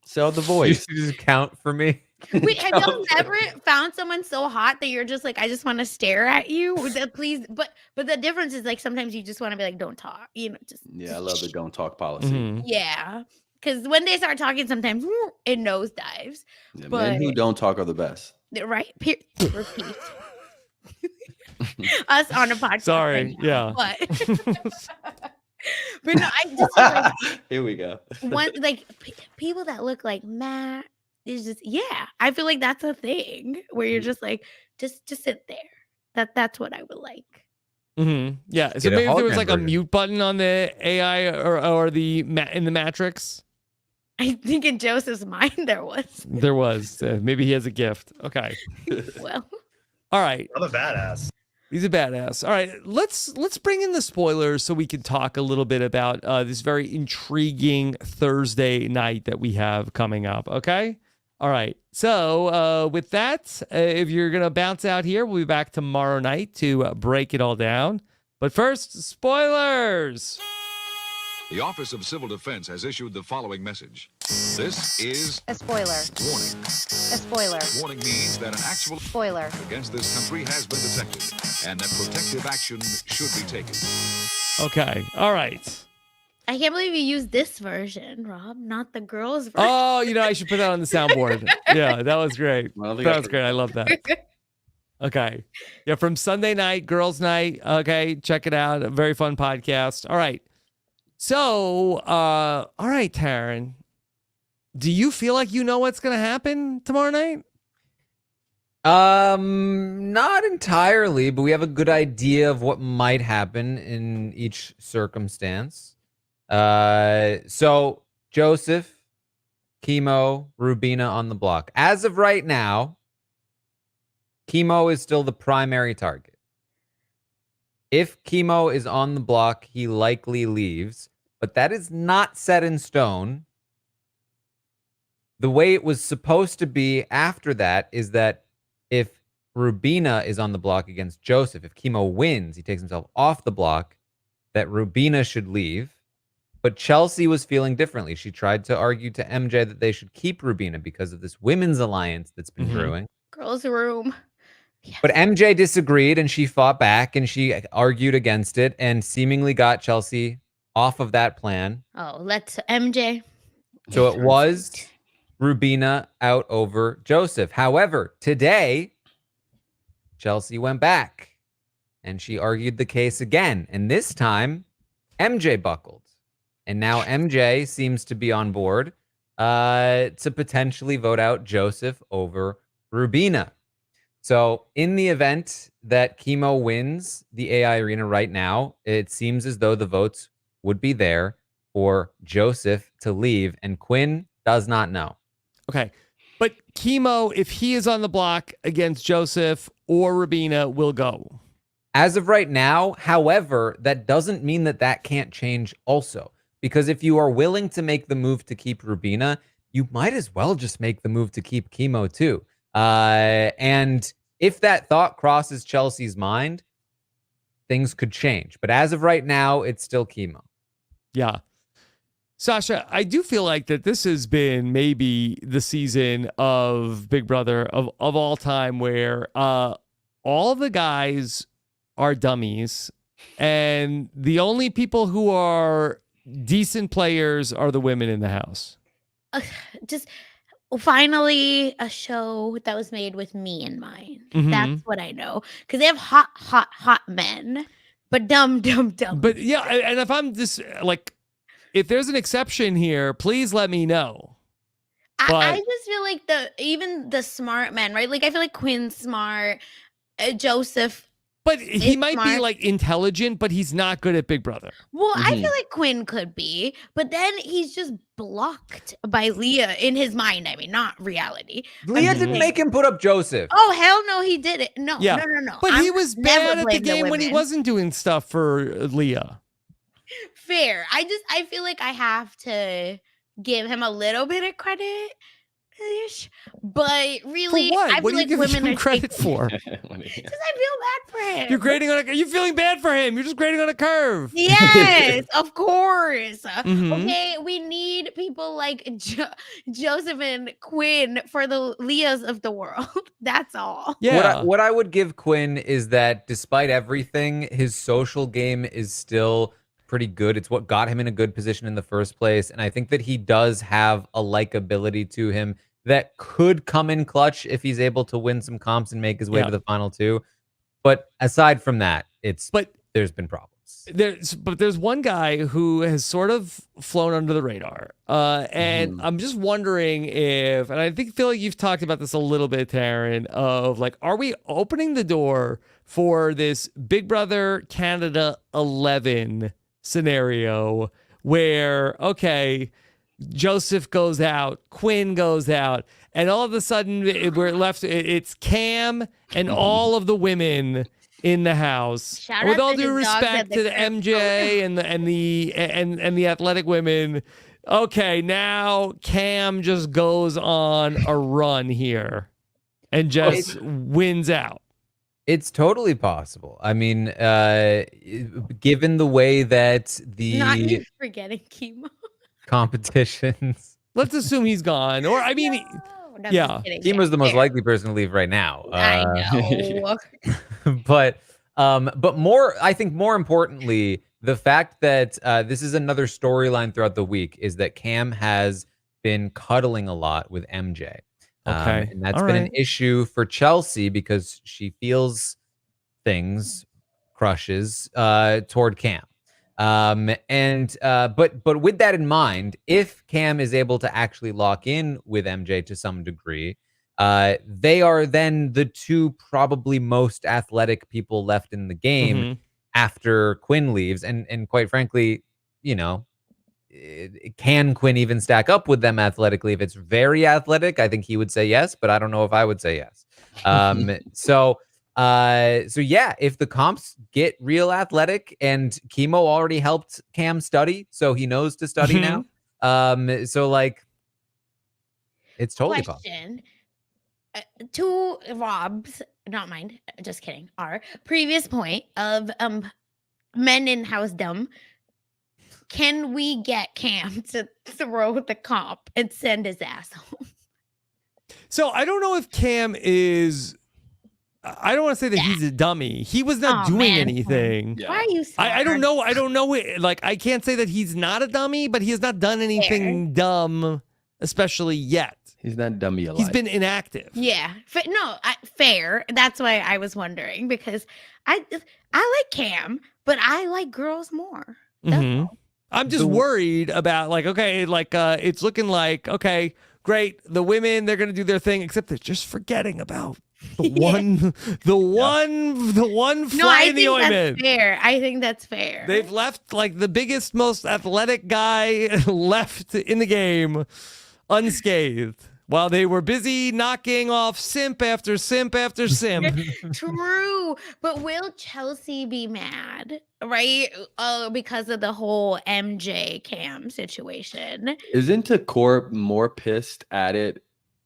Sell the you voice. just count for me. Wait, have y'all never found someone so hot that you're just like, I just want to stare at you? Please, but the difference is like sometimes you just want to be like, don't talk, just Yeah, I love the don't talk policy. Mhm. yeah. Because when they start talking, sometimes it nosedives. Yeah, But- men who don't talk are the best. Right? Repeat. Us on a podcast. Sorry, right now, yeah. But no, I just feel like Here we go. people that look like Matt is just I feel like that's a thing where you're just like just sit there. That's what I would like. Mm-hmm. Yeah. So Get a maybe if there was hologram like a version. mute button on the AI or the in the Matrix. I think in Joseph's mind there was. There was. Maybe he has a gift. Okay. Well, All right. I'm a badass. He's a badass. All right, let's bring in the spoilers so we can talk a little bit about this very intriguing Thursday night that we have coming up. Okay. All right. So with that, if you're gonna bounce out here, we'll be back tomorrow night to break it all down. But first, spoilers. The Office of Civil Defense has issued the following message. This is A spoiler. warning. A spoiler. Warning means that an actual Spoiler. against this country has been detected and that protective action should be taken. Okay. All right. I can't believe you used this version, Rob, not the girls' version. Oh, I should put that on the soundboard. Yeah, that was great. Well, That was great. I love that. Okay. Yeah, from Sunday night, girls' night. Okay, check it out. A very fun podcast. All right. So, all right, Taran. Do you feel like you know what's going to happen tomorrow night? Not entirely, but we have a good idea of what might happen in each circumstance. So Joseph, Chemo, Rubina on the block. As of right now, Chemo is still the primary target. If Chemo is on the block, he likely leaves, but that is not set in stone. The way it was supposed to be after that is that if Rubina is on the block against Joseph, if Chemo wins, he takes himself off the block, that Rubina should leave. But Chelsea was feeling differently. She tried to argue to MJ that they should keep Rubina because of this women's alliance that's been brewing. Girls' room. But MJ disagreed and she fought back and she argued against it and seemingly got Chelsea off of that plan. Oh, let's MJ. So it was Rubina out over Joseph. However, today, Chelsea went back and she argued the case again. And this time, MJ buckled. And now MJ seems to be on board. to potentially vote out Joseph over Rubina. So in the event that Chemo wins the AI arena right now, it seems as though the votes would be there for Joseph to leave, and Quinn does not know. Okay. But Chemo, if he is on the block against Joseph or Rubina, will go. As of right now, however, that doesn't mean that can't change also. Because if you are willing to make the move to keep Rubina, you might as well just make the move to keep Chemo too. And if that thought crosses Chelsea's mind, things could change. But as of right now, it's still Chemo. Yeah. Sasha, I do feel like that this has been maybe the season of Big Brother of all time where all the guys are dummies and the only people who are decent players are the women in the house. Just finally a show that was made with me in mind. Mhm. That's what I know. Because they have hot men, but dumb. But yeah, and if I'm just like, if there's an exception here, please let me know. I just feel like even the smart men, right? Like I feel like Quinn's smart, Joseph. But he might be smart. like intelligent, but he's not good at Big Brother. Well, I feel like Quinn could be, but then he's just blocked by Leah in his mind. I mean, not reality. Leah didn't make him put up Joseph. Oh, hell no, he did it. No. But he was never bad at the blame game when he women. wasn't doing stuff for Leah. Fair. I feel like I have to give him a little bit of credit. But really, For what? I What feel are you like giving women him are credit for? Because I feel bad for him. You're grading on. Are you feeling bad for him? You're just grading on a curve. Yes, of course. Mhm. Okay, we need people like Joseph and Quinn for the Leahs of the world. That's all. Yeah. What I would give Quinn is that despite everything, his social game is still pretty good. It's what got him in a good position in the first place. And I think that he does have a likability to him that could come in clutch if he's able to win some comps and make his way to the final two. But aside from that, there's been problems. There's one guy who has sort of flown under the radar. And I'm just wondering if, and I feel like you've talked about this a little bit, Taran, of like, are we opening the door for this Big Brother Canada 11 scenario where, okay, Joseph goes out, Quinn goes out, and all of a sudden we're left, it's Cam and all of the women in the house. Shout With out all to due his dogs at respect the to the crib. MJ and the athletic women, okay, now Cam just goes on a run here and just wins out. It's totally possible. I mean, given the way that Not you the forgetting chemo. competitions, Let's assume he's gone. Or I mean, No, yeah, just kidding. Kima's the most Fair. likely person to leave right now. I know. But more, I think more importantly, the fact that this is another storyline throughout the week is that Cam has been cuddling a lot with MJ. Okay. And that's All been an right. issue for Chelsea because she feels crushes toward Cam. But with that in mind, if Cam is able to actually lock in with MJ to some degree, they are then the two probably most athletic people left in the game after Quinn leaves. And quite frankly, you know, can Quinn even stack up with them athletically? If it's very athletic, I think he would say yes, but I don't know if I would say yes. So yeah, if the comps get real athletic, and Chemo already helped Cam study, so he knows to study now. So like, it's totally possible. Question. To Rob's, not mine, just kidding, our previous point of men in house dumb, can we get Cam to throw the comp and send his ass home? So I don't know if Cam is, I don't want to say that he's a dummy. He was not doing anything. Yeah. Why are you I don't know. I don't know. Like, I can't say that he's not a dummy, but he has not done anything dumb, especially yet. He's not dummy alive. He's been inactive. Yeah. Fair. That's why I was wondering, because I like Cam, but I like girls more. That's all. I'm just worried about it's looking like, okay, great. The women, they're going to do their thing, except they're just forgetting about the one fly in the ointment. That's fair. I think that's fair. They've left like the biggest, most athletic guy left in the game unscathed while they were busy knocking off simp after simp after simp. True. But will Chelsea be mad, right? Because of the whole MJ Cam situation. Isn't Takor more pissed at it,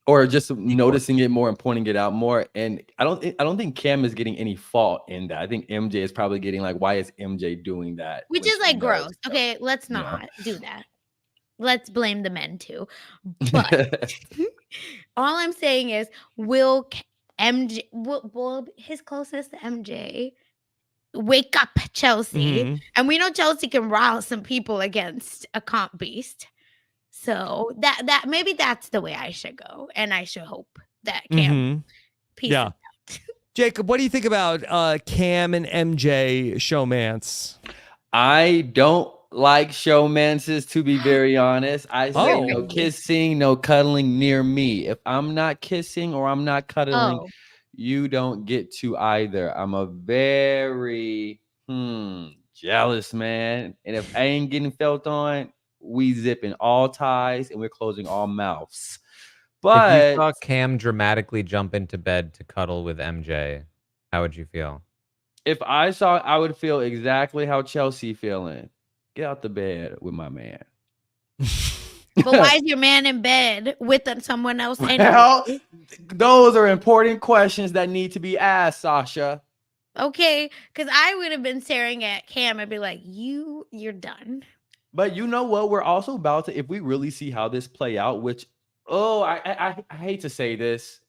or just noticing it more and pointing it out more? And I don't think Cam is getting any fault in that. I think MJ is probably getting like, why is MJ doing that? Which is like gross. Okay, let's not do that. Let's blame the men too. But all I'm saying is, will his closest to MJ wake up Chelsea? Mm-hmm. And we know Chelsea can rile some people against a comp beast. So that maybe that's the way I should go. And I should hope that Cam pieces out. Jacob, what do you think about Cam and MJ showmance? I don't like showmances, to be very honest. I say no kissing, no cuddling near me. If I'm not kissing or I'm not cuddling, you don't get to either. I'm a very jealous man. And if I ain't getting felt on, we zipping all ties and we're closing all mouths. But if you saw Cam dramatically jump into bed to cuddle with MJ, how would you feel? If I saw, I would feel exactly how Chelsea feeling. Get out the bed with my man. But why is your man in bed with someone else? Well, those are important questions that need to be asked, Sasha. Okay, because I would have been staring at Cam and be like, you're done. But you know what? We're also about to, if we really see how this play out, which, I hate to say this.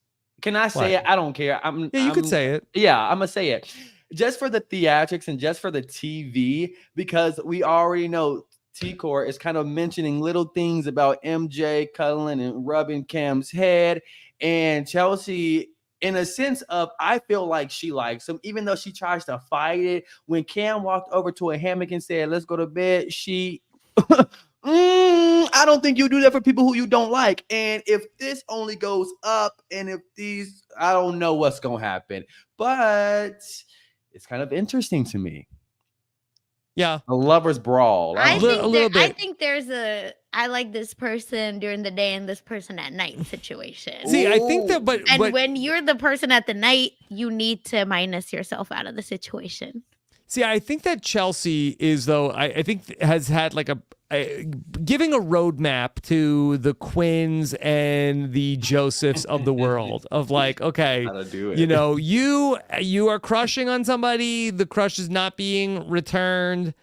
Can I say it? I don't care. You could say it. Yeah, I'm going to say it. Just for the theatrics and just for the TV, because we already know T-Core is kind of mentioning little things about MJ cuddling and rubbing Cam's head, and Chelsea, in a sense of, I feel like she likes him, even though she tries to fight it. When Cam walked over to a hammock and said, let's go to bed, she, I don't think you do that for people who you don't like. And if this only goes up, and if these, I don't know what's going to happen, but it's kind of interesting to me. Yeah. A lover's brawl. I think there's a I like this person during the day and this person at night situation. See, I think that, but when you're the person at the night, you need to minus yourself out of the situation. See, I think that Chelsea is, though, I think has had like giving a roadmap to the Quinns and the Josephs of the world of like, okay, you know, you are crushing on somebody, the crush is not being returned.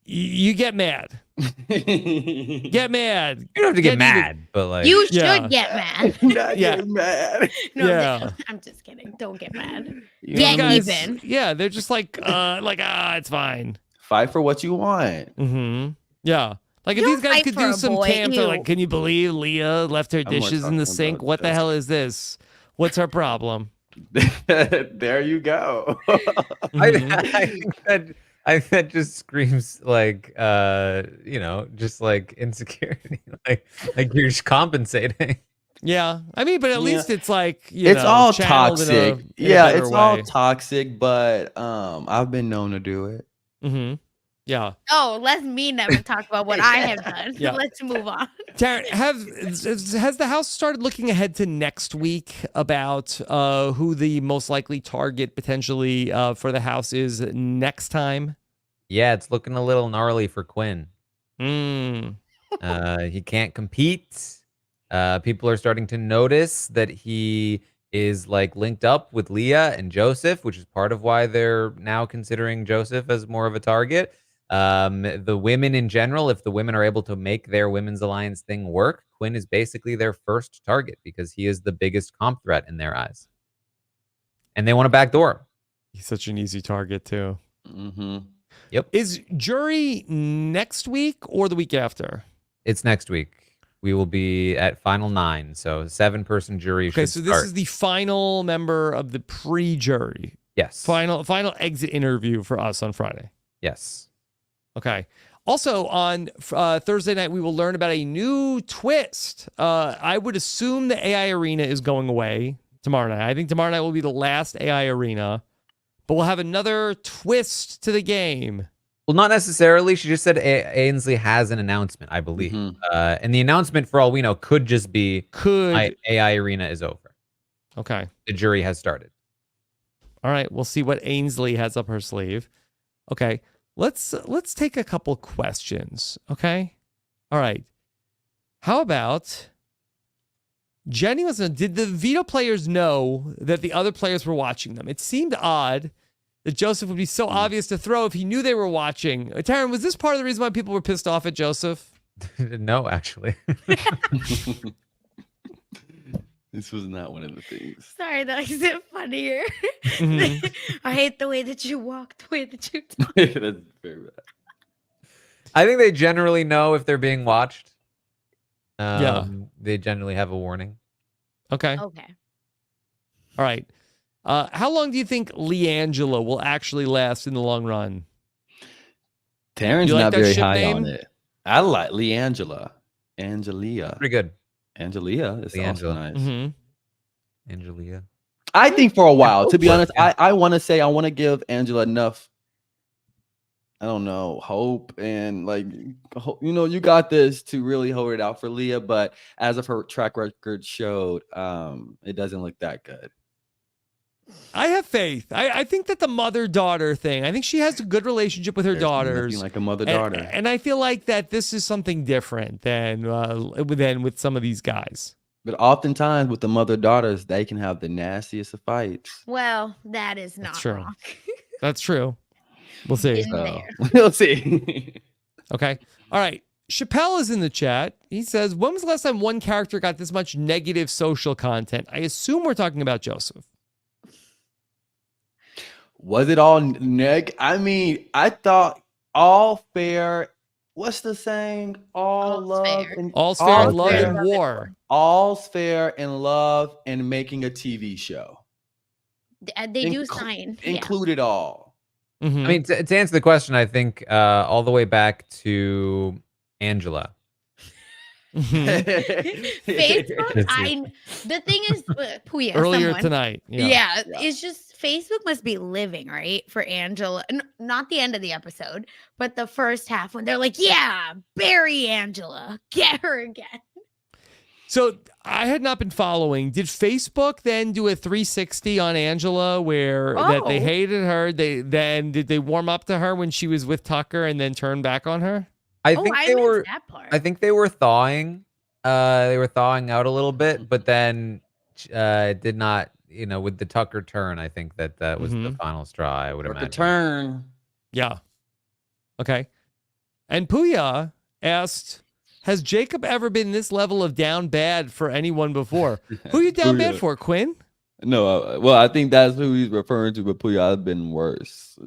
You get mad. Get mad. You don't have to get mad, but like you should get mad. Not get mad. No, I'm just kidding. Don't get mad. Get even. Yeah, they're just like it's fine. Fight for what you want. Mm-hmm. Yeah. Like if these guys could do some camp, they're like, can you believe Leah left her dishes in the sink? What the hell is this? What's her problem? There you go. I think that just screams like just like insecurity. like you're just compensating. Yeah. I mean, but at least it's like it's all toxic. It's way. all toxic, but I've been known to do it. Mm-hmm. Yeah. Oh, let me never talk about what I have done. Yeah. Let's move on. Taran, has the house started looking ahead to next week about who the most likely target potentially for the house is next time? Yeah, it's looking a little gnarly for Quinn. He can't compete. People are starting to notice that he is like linked up with Leah and Joseph, which is part of why they're now considering Joseph as more of a target. The women in general, if the women are able to make their women's alliance thing work, Quinn is basically their first target because he is the biggest comp threat in their eyes. And they want to backdoor him. He's such an easy target too. Mm-hmm. Yep. Is jury next week or the week after? It's next week. We will be at final 9, so 7-person jury. Okay, so this is the final member of the pre-jury. Yes. Final exit interview for us on Friday. Yes. Okay. Also on Thursday night, we will learn about a new twist. I would assume the AI arena is going away tomorrow night. I think tomorrow night will be the last AI arena, but we'll have another twist to the game. Well, not necessarily. She just said Ainsley has an announcement, I believe. And the announcement, for all we know, could just be AI arena is over. Okay. The jury has started. All right. We'll see what Ainsley has up her sleeve. Okay. Let's take a couple questions. Okay. All right. How about Jenny wants to know, did the veto players know that the other players were watching them? It seemed odd that Joseph would be so obvious to throw if he knew they were watching. Taran, was this part of the reason why people were pissed off at Joseph? No, actually. This was not one of the things. Sorry, that makes it funnier. I hate the way that you walk, the way that you talk. That's very bad. I think they generally know if they're being watched. Yeah. They generally have a warning. Okay. Okay. All right. How long do you think LeAngela will actually last in the long run? Taran's You like not that very ship high name? on it. I like LeAngela. Angelia. Pretty good. Angelia is also nice. Mm-hmm. Angelia. I think for a while, to be honest, I want to say I want to give Angela enough, I don't know, hope and like, you know, you got this to really hold it out for Leah. But as of her track record showed, it doesn't look that good. I have faith. I think that the mother-daughter thing, I think she has a good relationship with her There's daughters. nothing like a mother-daughter. And I feel like that this is something different than with some of these guys. But oftentimes with the mother-daughters, they can have the nastiest of fights. Well, that is not true. wrong. That's true. We'll see. In there. We'll see. Okay. All right. Chappelle is in the chat. He says, when was the last time one character got this much negative social content? I assume we're talking about Joseph. Was it all neg? I mean, I thought all fair. What's the saying? All's love fair. and All's fair in love fair. and war. All's fair in love and making a TV show. They do sign. Yeah. Include it all. Mhm. I mean, to answer the question, I think all the way back to Angela. Mhm. Facebook, the thing is, Puya, Earlier someone- tonight. Yeah, it's just Facebook must be living, right? For Angela, not the end of the episode, but the first half when they're like, yeah, bury Angela, get her again. So I had not been following. Did Facebook then do a 360 on Angela where that they Oh. hated her? Did they warm up to her when she was with Tucker and then turn back on her? I think I they missed were. that part. I think they were thawing. They were thawing out a little bit, but then did not. You know, with the Tucker turn, I think that was the final straw. I would imagine. The turn. Yeah. Okay. And Puya asked, has Jacob ever been this level of down bad for anyone before? Who you down bad Puya. for, Quinn? No, well, I think that's who he's referring to, but Puya, I've been worse.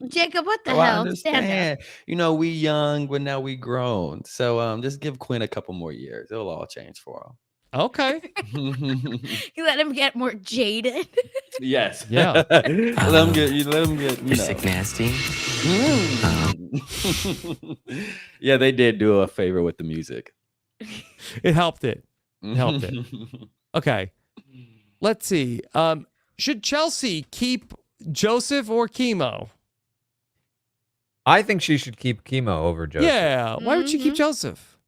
Jacob, what the Oh, I hell? Stand understand. You know, we young, but now we grown. So just give Quinn a couple more years. It'll all change for Okay. him. You let him get more jaded. Yes. Yeah. let him get, you You're know. sick nasty. Yeah, they did do a favor with the music. It helped it. Helped it. Okay. Let's see. Should Chelsea keep Joseph or Chemo? I think she should keep Chemo over Joseph. Yeah. Why would she keep Joseph?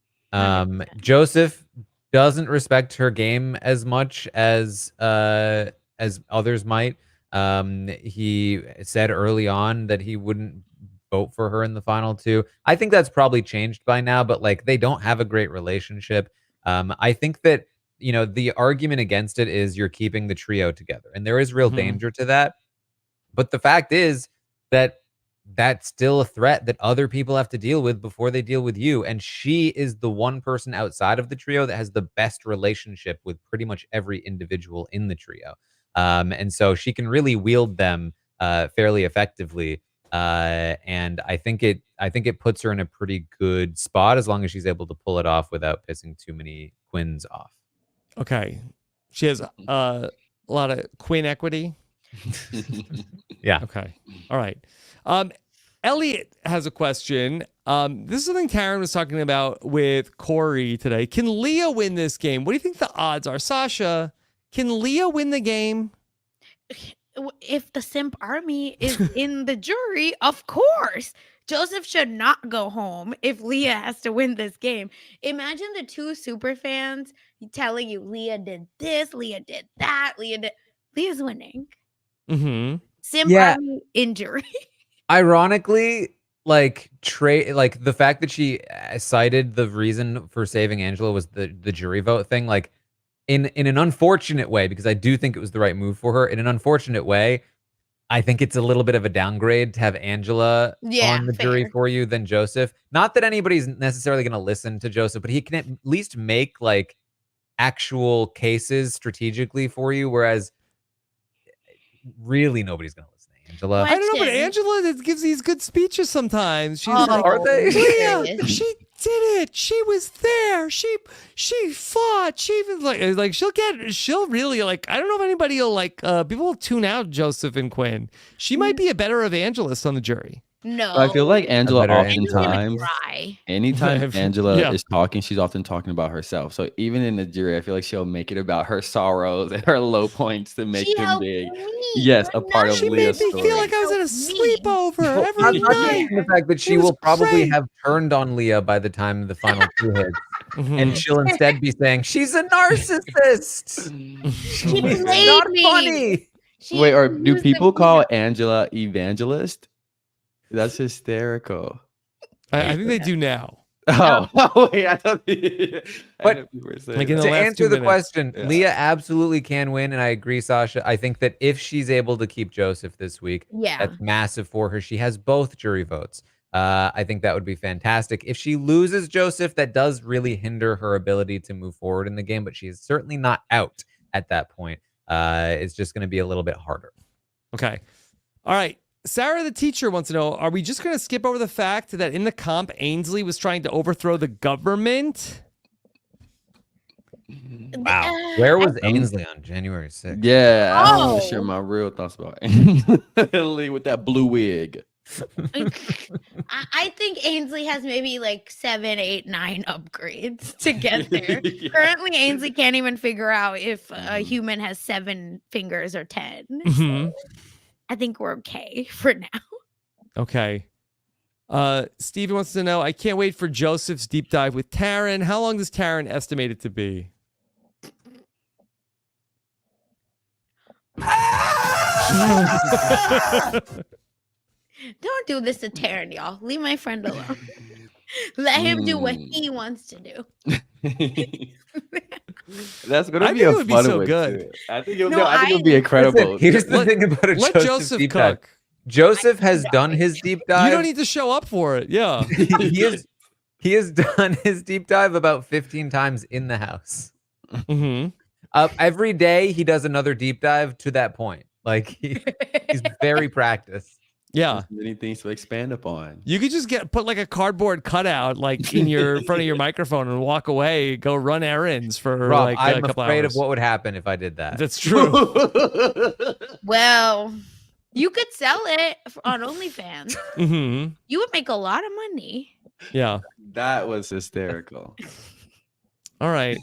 Joseph doesn't respect her game as much as others might. He said early on that he wouldn't vote for her in the final two. I think that's probably changed by now, but like they don't have a great relationship. I think that, you know, the argument against it is you're keeping the trio together, and there is real danger to that. But the fact is that that's still a threat that other people have to deal with before they deal with you. And she is the one person outside of the trio that has the best relationship with pretty much every individual in the trio. And so she can really wield them fairly effectively. And I think it puts her in a pretty good spot as long as she's able to pull it off without pissing too many Quins off. Okay. She has a lot of Quinn equity. Yeah. Okay. All right. Elliot has a question. This is something Taran was talking about with Corey today. Can Leah win this game? What do you think the odds are? Sasha, can Leah win the game? If the simp army is in the jury, of course. Joseph should not go home if Leah has to win this game. Imagine the two super fans telling you Leah did this, Leah did that, Leah's winning. Mm-hmm. Simp army injury. Ironically, like the fact that she cited the reason for saving Angela was the jury vote thing, like in an unfortunate way, because I do think it was the right move for her. In an unfortunate way, I think it's a little bit of a downgrade to have Angela on the jury for you than Joseph. Not that anybody's necessarily going to listen to Joseph, but he can at least make like actual cases strategically for you, whereas really nobody's going to listen to Angela. I don't know, but Angela gives these good speeches sometimes. She's like, are they? Leah, she did it. She was there. She fought. She even like she'll really like. I don't know if anybody will like. People will tune out Joseph and Quinn. She might be a better evangelist on the jury. No, I feel like Angela oftentimes, anytime Angela is talking, she's often talking about herself. So even in the jury, I feel like she'll make it about her sorrows and her low points to make them big. Yes, a part of Leah's story. She made me feel like I was at a sleepover every night. The fact that she will probably have turned on Leah by the time the final two hits. And she'll instead be saying, she's a narcissist. She's not funny. Wait, or do people call Angela evangelist? That's hysterical. I think they do now. Oh, wait, I thought. But to answer the question, Leah absolutely can win, and I agree, Sasha. I think that if she's able to keep Joseph this week, that's massive for her. She has both jury votes. I think that would be fantastic. If she loses Joseph, that does really hinder her ability to move forward in the game, but she is certainly not out at that point. It's just going to be a little bit harder. Okay. All right. Sarah, the teacher, wants to know, are we just going to skip over the fact that in the comp, Ainsley was trying to overthrow the government? Wow. Where was Ainsley on January 6th? Yeah, I want to share my real thoughts about Ainsley with that blue wig. I think Ainsley has maybe like 7, 8, 9 upgrades to get there. Currently, Ainsley can't even figure out if a human has 7 fingers or 10. So I think we're okay for now. Okay. Steven wants to know, I can't wait for Joseph's deep dive with Taran. How long does Taran estimate it to be? Don't do this to Taran, y'all. Leave my friend alone. Let him do what he wants to do. That's gonna be a fun one. Good. I think it'll be incredible. Listen, here's the thing about let Joseph deep cook. Dive. Joseph has done his deep dive. You don't need to show up for it. Yeah. he has done his deep dive about 15 times in the house. Every day he does another deep dive to that point. Like he's very practiced. Yeah. Many things to expand upon. You could just put like a cardboard cutout like in your front of your microphone and walk away, go run errands for Rob, like I'm a couple afraid hours. of what would happen if I did that. That's true. Well, you could sell it on OnlyFans. You would make a lot of money. Yeah. That was hysterical. All right.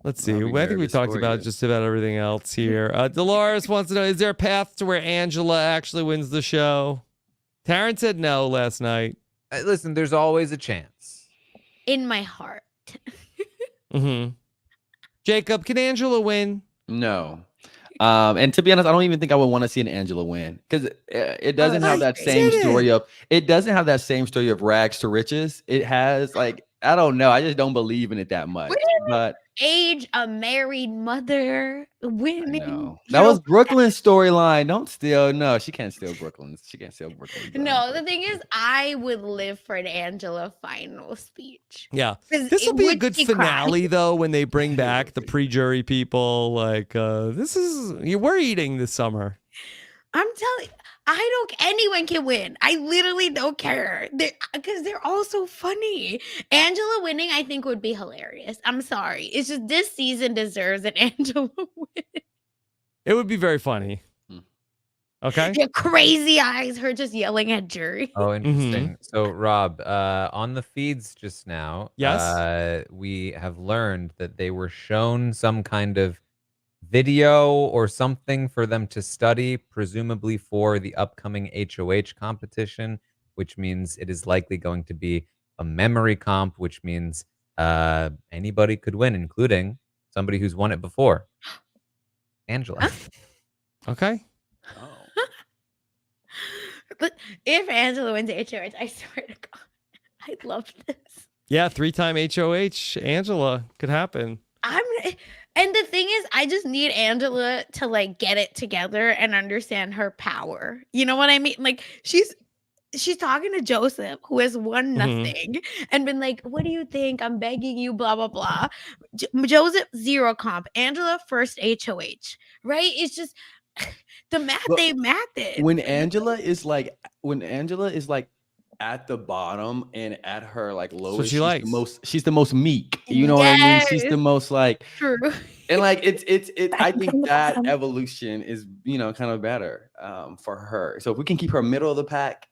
Let's see. I think we talked about just about everything else here. Dolores wants to know, is there a path to where Angela actually wins the show? Taran said no last night. Listen, there's always a chance. In my heart. Jacob, can Angela win? No. And to be honest, I don't even think I would want to see an Angela win because it doesn't have that same story of rags to riches. It has like, I don't know. I just don't believe in it that much. But age a married mother winning. That was Brooklyn's storyline. Don't steal. No, she can't steal Brooklyn's. She can't steal Brooklyn's. No, the thing is, I would live for an Angela final speech. Yeah. This will be a good finale, though, when they bring back the pre-jury people. Like, we're eating this summer. I'm telling you, anyone can win. I literally don't care because they're all so funny. Angela winning, I think, would be hilarious. I'm sorry. It's just this season deserves an Angela win. It would be very funny. Okay. Your crazy eyes. Her just yelling at jury. Oh, interesting. So, Rob, on the feeds just now, Yes. we have learned that they were shown some kind of video or something for them to study, presumably for the upcoming HOH competition, which means it is likely going to be a memory comp, which means anybody could win, including somebody who's won it before. Angela. Okay. But if Angela wins HOH, I swear to God, I love this. Yeah, 3-time HOH Angela could happen. And the thing is, I just need Angela to like get it together and understand her power. You know what I mean? Like she's talking to Joseph, who has won nothing, and been like, "What do you think? I'm begging you, blah blah blah." Joseph 0 comp. Angela first HOH. Right? It's just the math they mathed it. When Angela is like at the bottom and at her like lowest, she's the most meek. You know what I mean? She's the most like true. And like it's I think that evolution is, you know, kind of better for her. So if we can keep her middle of the pack,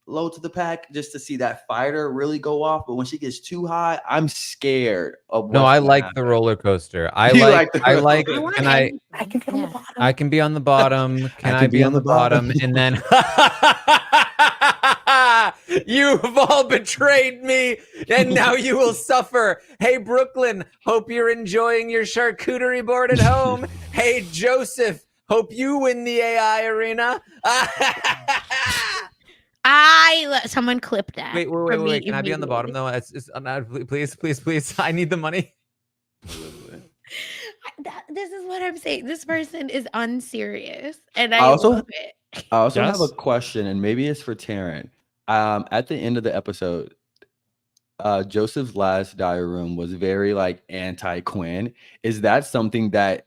low to the pack, just to see that fighter really go off. But when she gets too high, I'm scared of No, I like the roller coaster. I can be on the bottom. Can I be on the bottom? And then you've all betrayed me, and now you will suffer. Hey, Brooklyn, hope you're enjoying your charcuterie board at home. Hey, Joseph, hope you win the AI arena. Someone clip that. Wait. Can I be on the bottom though? Please. I need the money. This is what I'm saying. This person is unserious, and I also love it. I also have a question, and maybe it's for Taran. At the end of the episode, Joseph's last diary room was very like anti-Quinn. Is that something that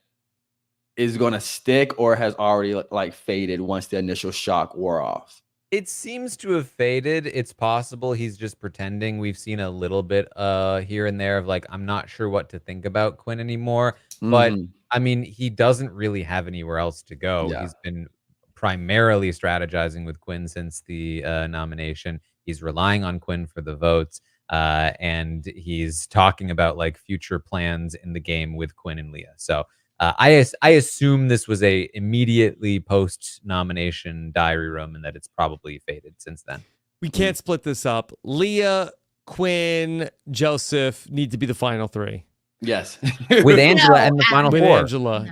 is going to stick, or has already like faded once the initial shock wore off? It seems to have faded. It's possible he's just pretending. We've seen a little bit here and there of like, I'm not sure what to think about Quinn anymore. But I mean, he doesn't really have anywhere else to go. Yeah. He's been primarily strategizing with Quinn since the nomination. He's relying on Quinn for the votes. And he's talking about like future plans in the game with Quinn and Leah. So I assume this was a immediately post nomination diary room, and that it's probably faded since then. We can't split this up. Leah, Quinn, Joseph need to be the final 3. Yes, with Angela and the final 4. With Angela,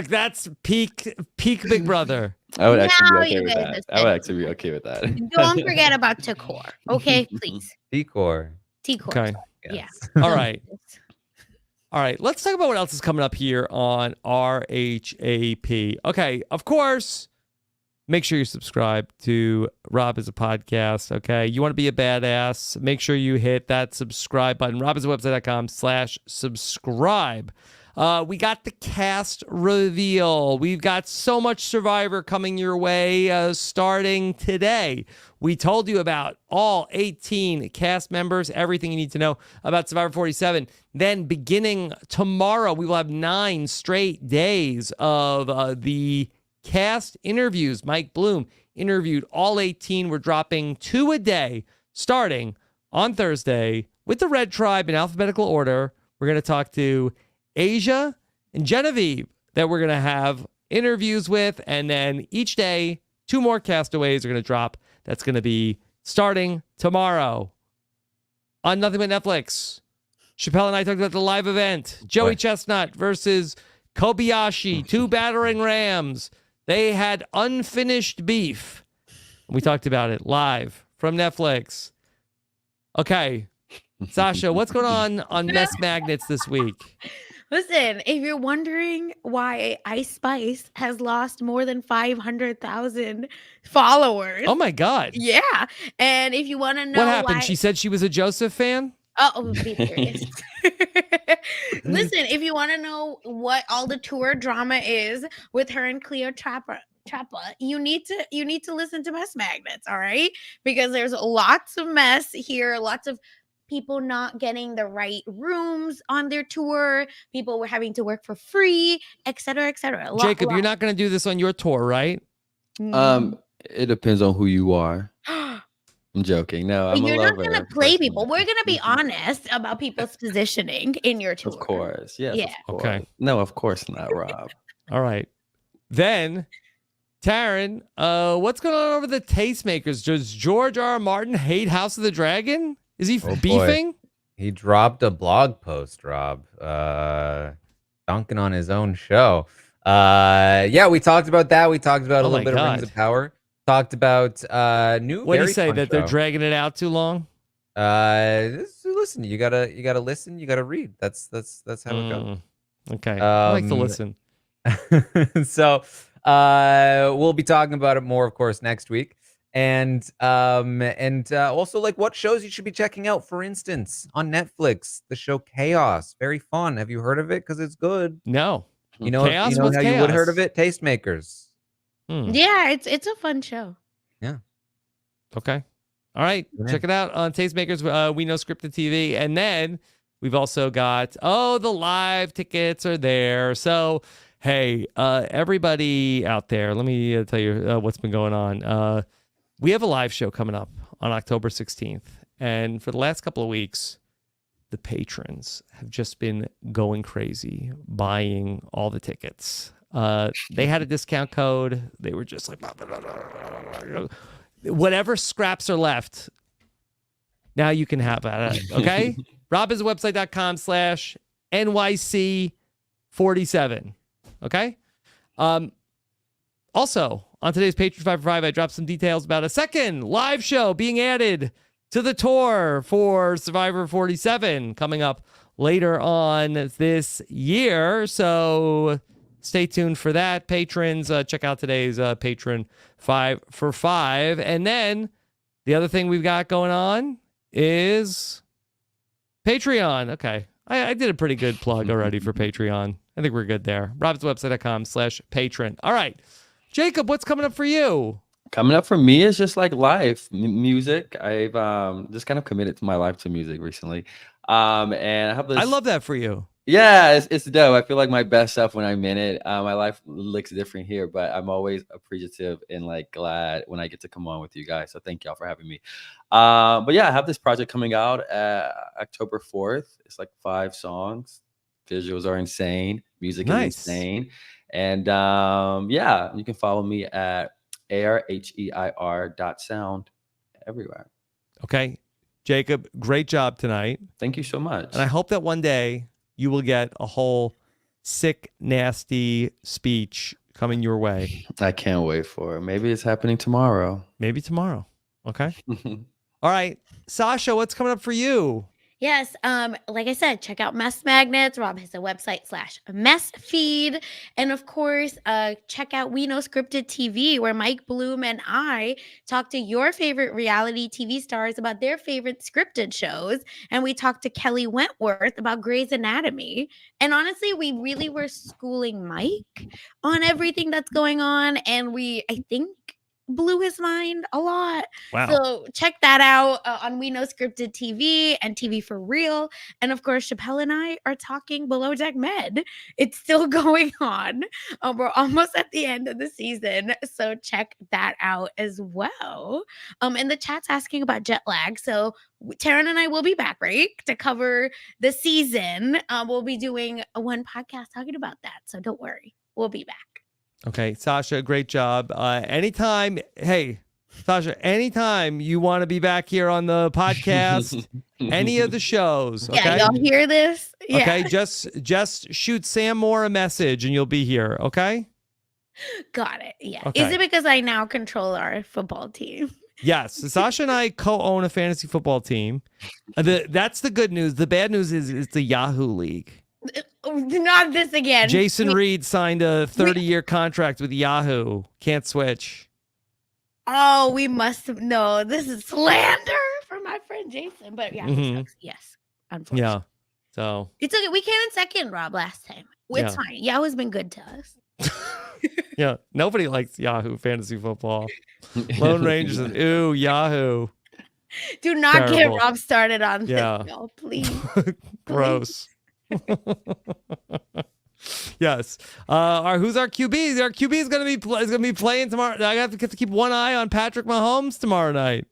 that's peak Big Brother. I would actually be okay with that. I would actually be okay with that. Don't forget about Takor, okay? Please. Tikor. Okay. Yeah. All right. All right, let's talk about what else is coming up here on RHAP. Okay, of course, make sure you subscribe to Rob as a podcast, okay? You want to be a badass, make sure you hit that subscribe button, robhasawebsite.com/subscribe. We got the cast reveal. We've got so much Survivor coming your way starting today. We told you about all 18 cast members, everything you need to know about Survivor 47. Then beginning tomorrow, we will have 9 straight days of the cast interviews. Mike Bloom interviewed all 18. We're dropping 2 a day starting on Thursday with the Red Tribe in alphabetical order. We're going to talk to Asia and Genevieve that we're going to have interviews with. And then each day, 2 more castaways are going to drop. That's going to be starting tomorrow on Nothing But Netflix. Chappelle and I talked about the live event. Joey Chestnut versus Kobayashi, 2 battering rams. They had unfinished beef. We talked about it live from Netflix. Okay, Sasha, what's going on Mess Magnets this week? Listen, if you're wondering why Ice Spice has lost more than 500,000 followers. Oh my God. Yeah. And if you want to know what happened, why... she said she was a Joseph fan? Oh, be serious. Listen, if you want to know what all the tour drama is with her and Cleo Trappa, you need to listen to Mess Magnets, all right? Because there's lots of mess here, lots of people not getting the right rooms on their tour. People were having to work for free, et cetera, et cetera. Jacob, you're not going to do this on your tour, right? It depends on who you are. I'm joking. No, I'm a You're not lover. gonna play personally. people. We're gonna be honest about people's positioning in your tour. Of course. Yes, Yeah. of course. Okay. No, of course not, Rob. All right. Then, Taran, what's going on over the Tastemakers? Does George R. Martin hate House of the Dragon? Is he Oh, boy. beefing? He dropped a blog post, Rob, dunking on his own show. Yeah, we talked about that. We talked about a Oh little my bit of Rings God. of Power. Talked about new. What did he very say? fun That they're show. dragging it out too long? Listen, you gotta listen. You gotta read. That's how it goes. Okay. I like to listen. So we'll be talking about it more, of course, next week. And also, like, what shows you should be checking out. For instance, on Netflix, the show Chaos, very fun. Have you heard of it? Because it's good. No. You know, Chaos? you know What's how you would heard Chaos? of it. Tastemakers. Yeah, it's a fun show. Okay. All right. Yeah. Check it out on Tastemakers. We know scripted TV. And then we've also got, the live tickets are there. So, hey, everybody out there, let me tell you what's been going on. We have a live show coming up on October 16th. And for the last couple of weeks, the patrons have just been going crazy buying all the tickets. They had a discount code. They were just like, whatever scraps are left, now you can have it. Okay? robiswebsite.com/NYC47. Okay? Also, on today's Patreon 5 for 5, I dropped some details about a second live show being added to the tour for Survivor 47 coming up later on this year. So stay tuned for that. Patrons, check out today's Patreon 5 for 5. And then the other thing we've got going on is Patreon. Okay. I did a pretty good plug already for Patreon. I think we're good there. robswebsite.com/patron. All right. Jacob, what's coming up for you? Coming up for me is just like life music. I've just kind of committed to my life to music recently. And I have this. I love that for you. Yeah, it's dope. I feel like my best self when I'm in it. My life looks different here, but I'm always appreciative and like glad when I get to come on with you guys. So thank y'all for having me. But yeah, I have this project coming out October 4th. It's like 5 songs. Visuals are insane. Music Nice. is insane. And yeah, you can follow me at RHEIR.sound everywhere. Okay. Jacob, great job tonight. Thank you so much. And I hope that one day you will get a whole sick, nasty speech coming your way. I can't wait for it. Maybe it's happening tomorrow. Maybe tomorrow. Okay. All right. Sasha, what's coming up for you? Yes, like I said, check out Mess Magnets. Rob has a website /mess feed. And of course, check out We Know Scripted TV, where Mike Bloom and I talk to your favorite reality TV stars about their favorite scripted shows. And we talked to Kelly Wentworth about Grey's Anatomy. And honestly, we really were schooling Mike on everything that's going on. And I think, blew his mind a lot. Wow. So check that out on We Know Scripted TV and TV for Real. And of course, Chappelle and I are talking Below Deck Med. It's still going on. We're almost at the end of the season. So check that out as well. And the chat's asking about jet lag. So Taran and I will be back, right? To cover the season. We'll be doing one podcast talking about that. So don't worry. We'll be back. Okay, Sasha, great job. Anytime you want to be back here on the podcast, any of the shows, okay? Yeah, y'all hear this? Yeah. Okay, just shoot Sam Moore a message and you'll be here, okay? Got it. Yeah. Okay. Is it because I now control our football team? Yes, Sasha and I co-own a fantasy football team. That's the good news. The bad news is it's the Yahoo League. Not this again. Jason Reed signed a 30-year contract with Yahoo. Can't switch. Oh, we must know. This is slander for my friend Jason. But yeah, he sucks. Yes, unfortunately. Yeah. So It's okay. We came in second, Rob, last time. It's fine. Yahoo's been good to us. yeah, nobody likes Yahoo fantasy football. Lone Ranger says, "Ooh, Yahoo, Do not Terrible. get Rob started on Yeah. this, no, please. gross." Yes. Who's our QB? Our QB is gonna be playing tomorrow. I have to keep one eye on Patrick Mahomes tomorrow night.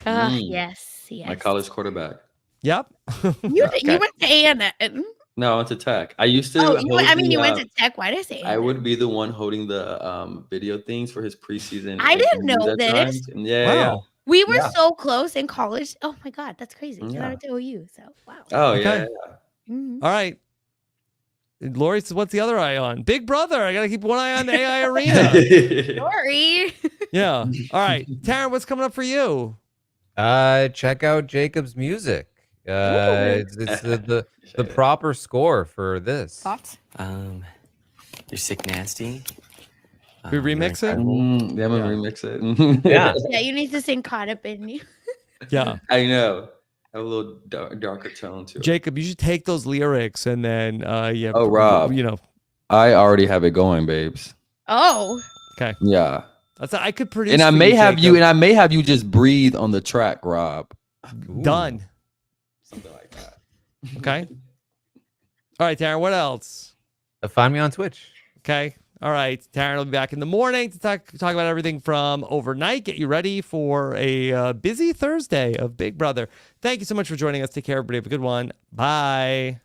Yes. My college quarterback. Yep. You went to A&M. No, I went to Tech. I used to. You went to Tech. Why did I say? I would be the one holding the video things for his preseason. I didn't know this. Yeah. We were so close in college. Oh my God, that's crazy. Yeah. I went to OU. So wow. Oh Okay. yeah. All right. Lori says, what's the other eye on? Big Brother. I got to keep one eye on the AI Arena. Sorry. Yeah. All right. Taran, what's coming up for you? Check out Jacob's music. It's the proper score for this. Thoughts? You're sick nasty. We remix it? I'm gonna remix it. Yeah. Yeah, you need to sing Caught Up in You. Yeah. I know. Have a little darker tone to it. Jacob, you should take those lyrics and then Rob. I already have it going, babes. Oh. Okay. Yeah. I could produce. And I for may you, have you just breathe on the track, Rob. Done. Something like that. Okay. All right, Taran, what else? Find me on Twitch. Okay. All right. Taran will be back in the morning to talk about everything from overnight. Get you ready for a busy Thursday of Big Brother. Thank you so much for joining us. Take care, everybody. Have a good one. Bye.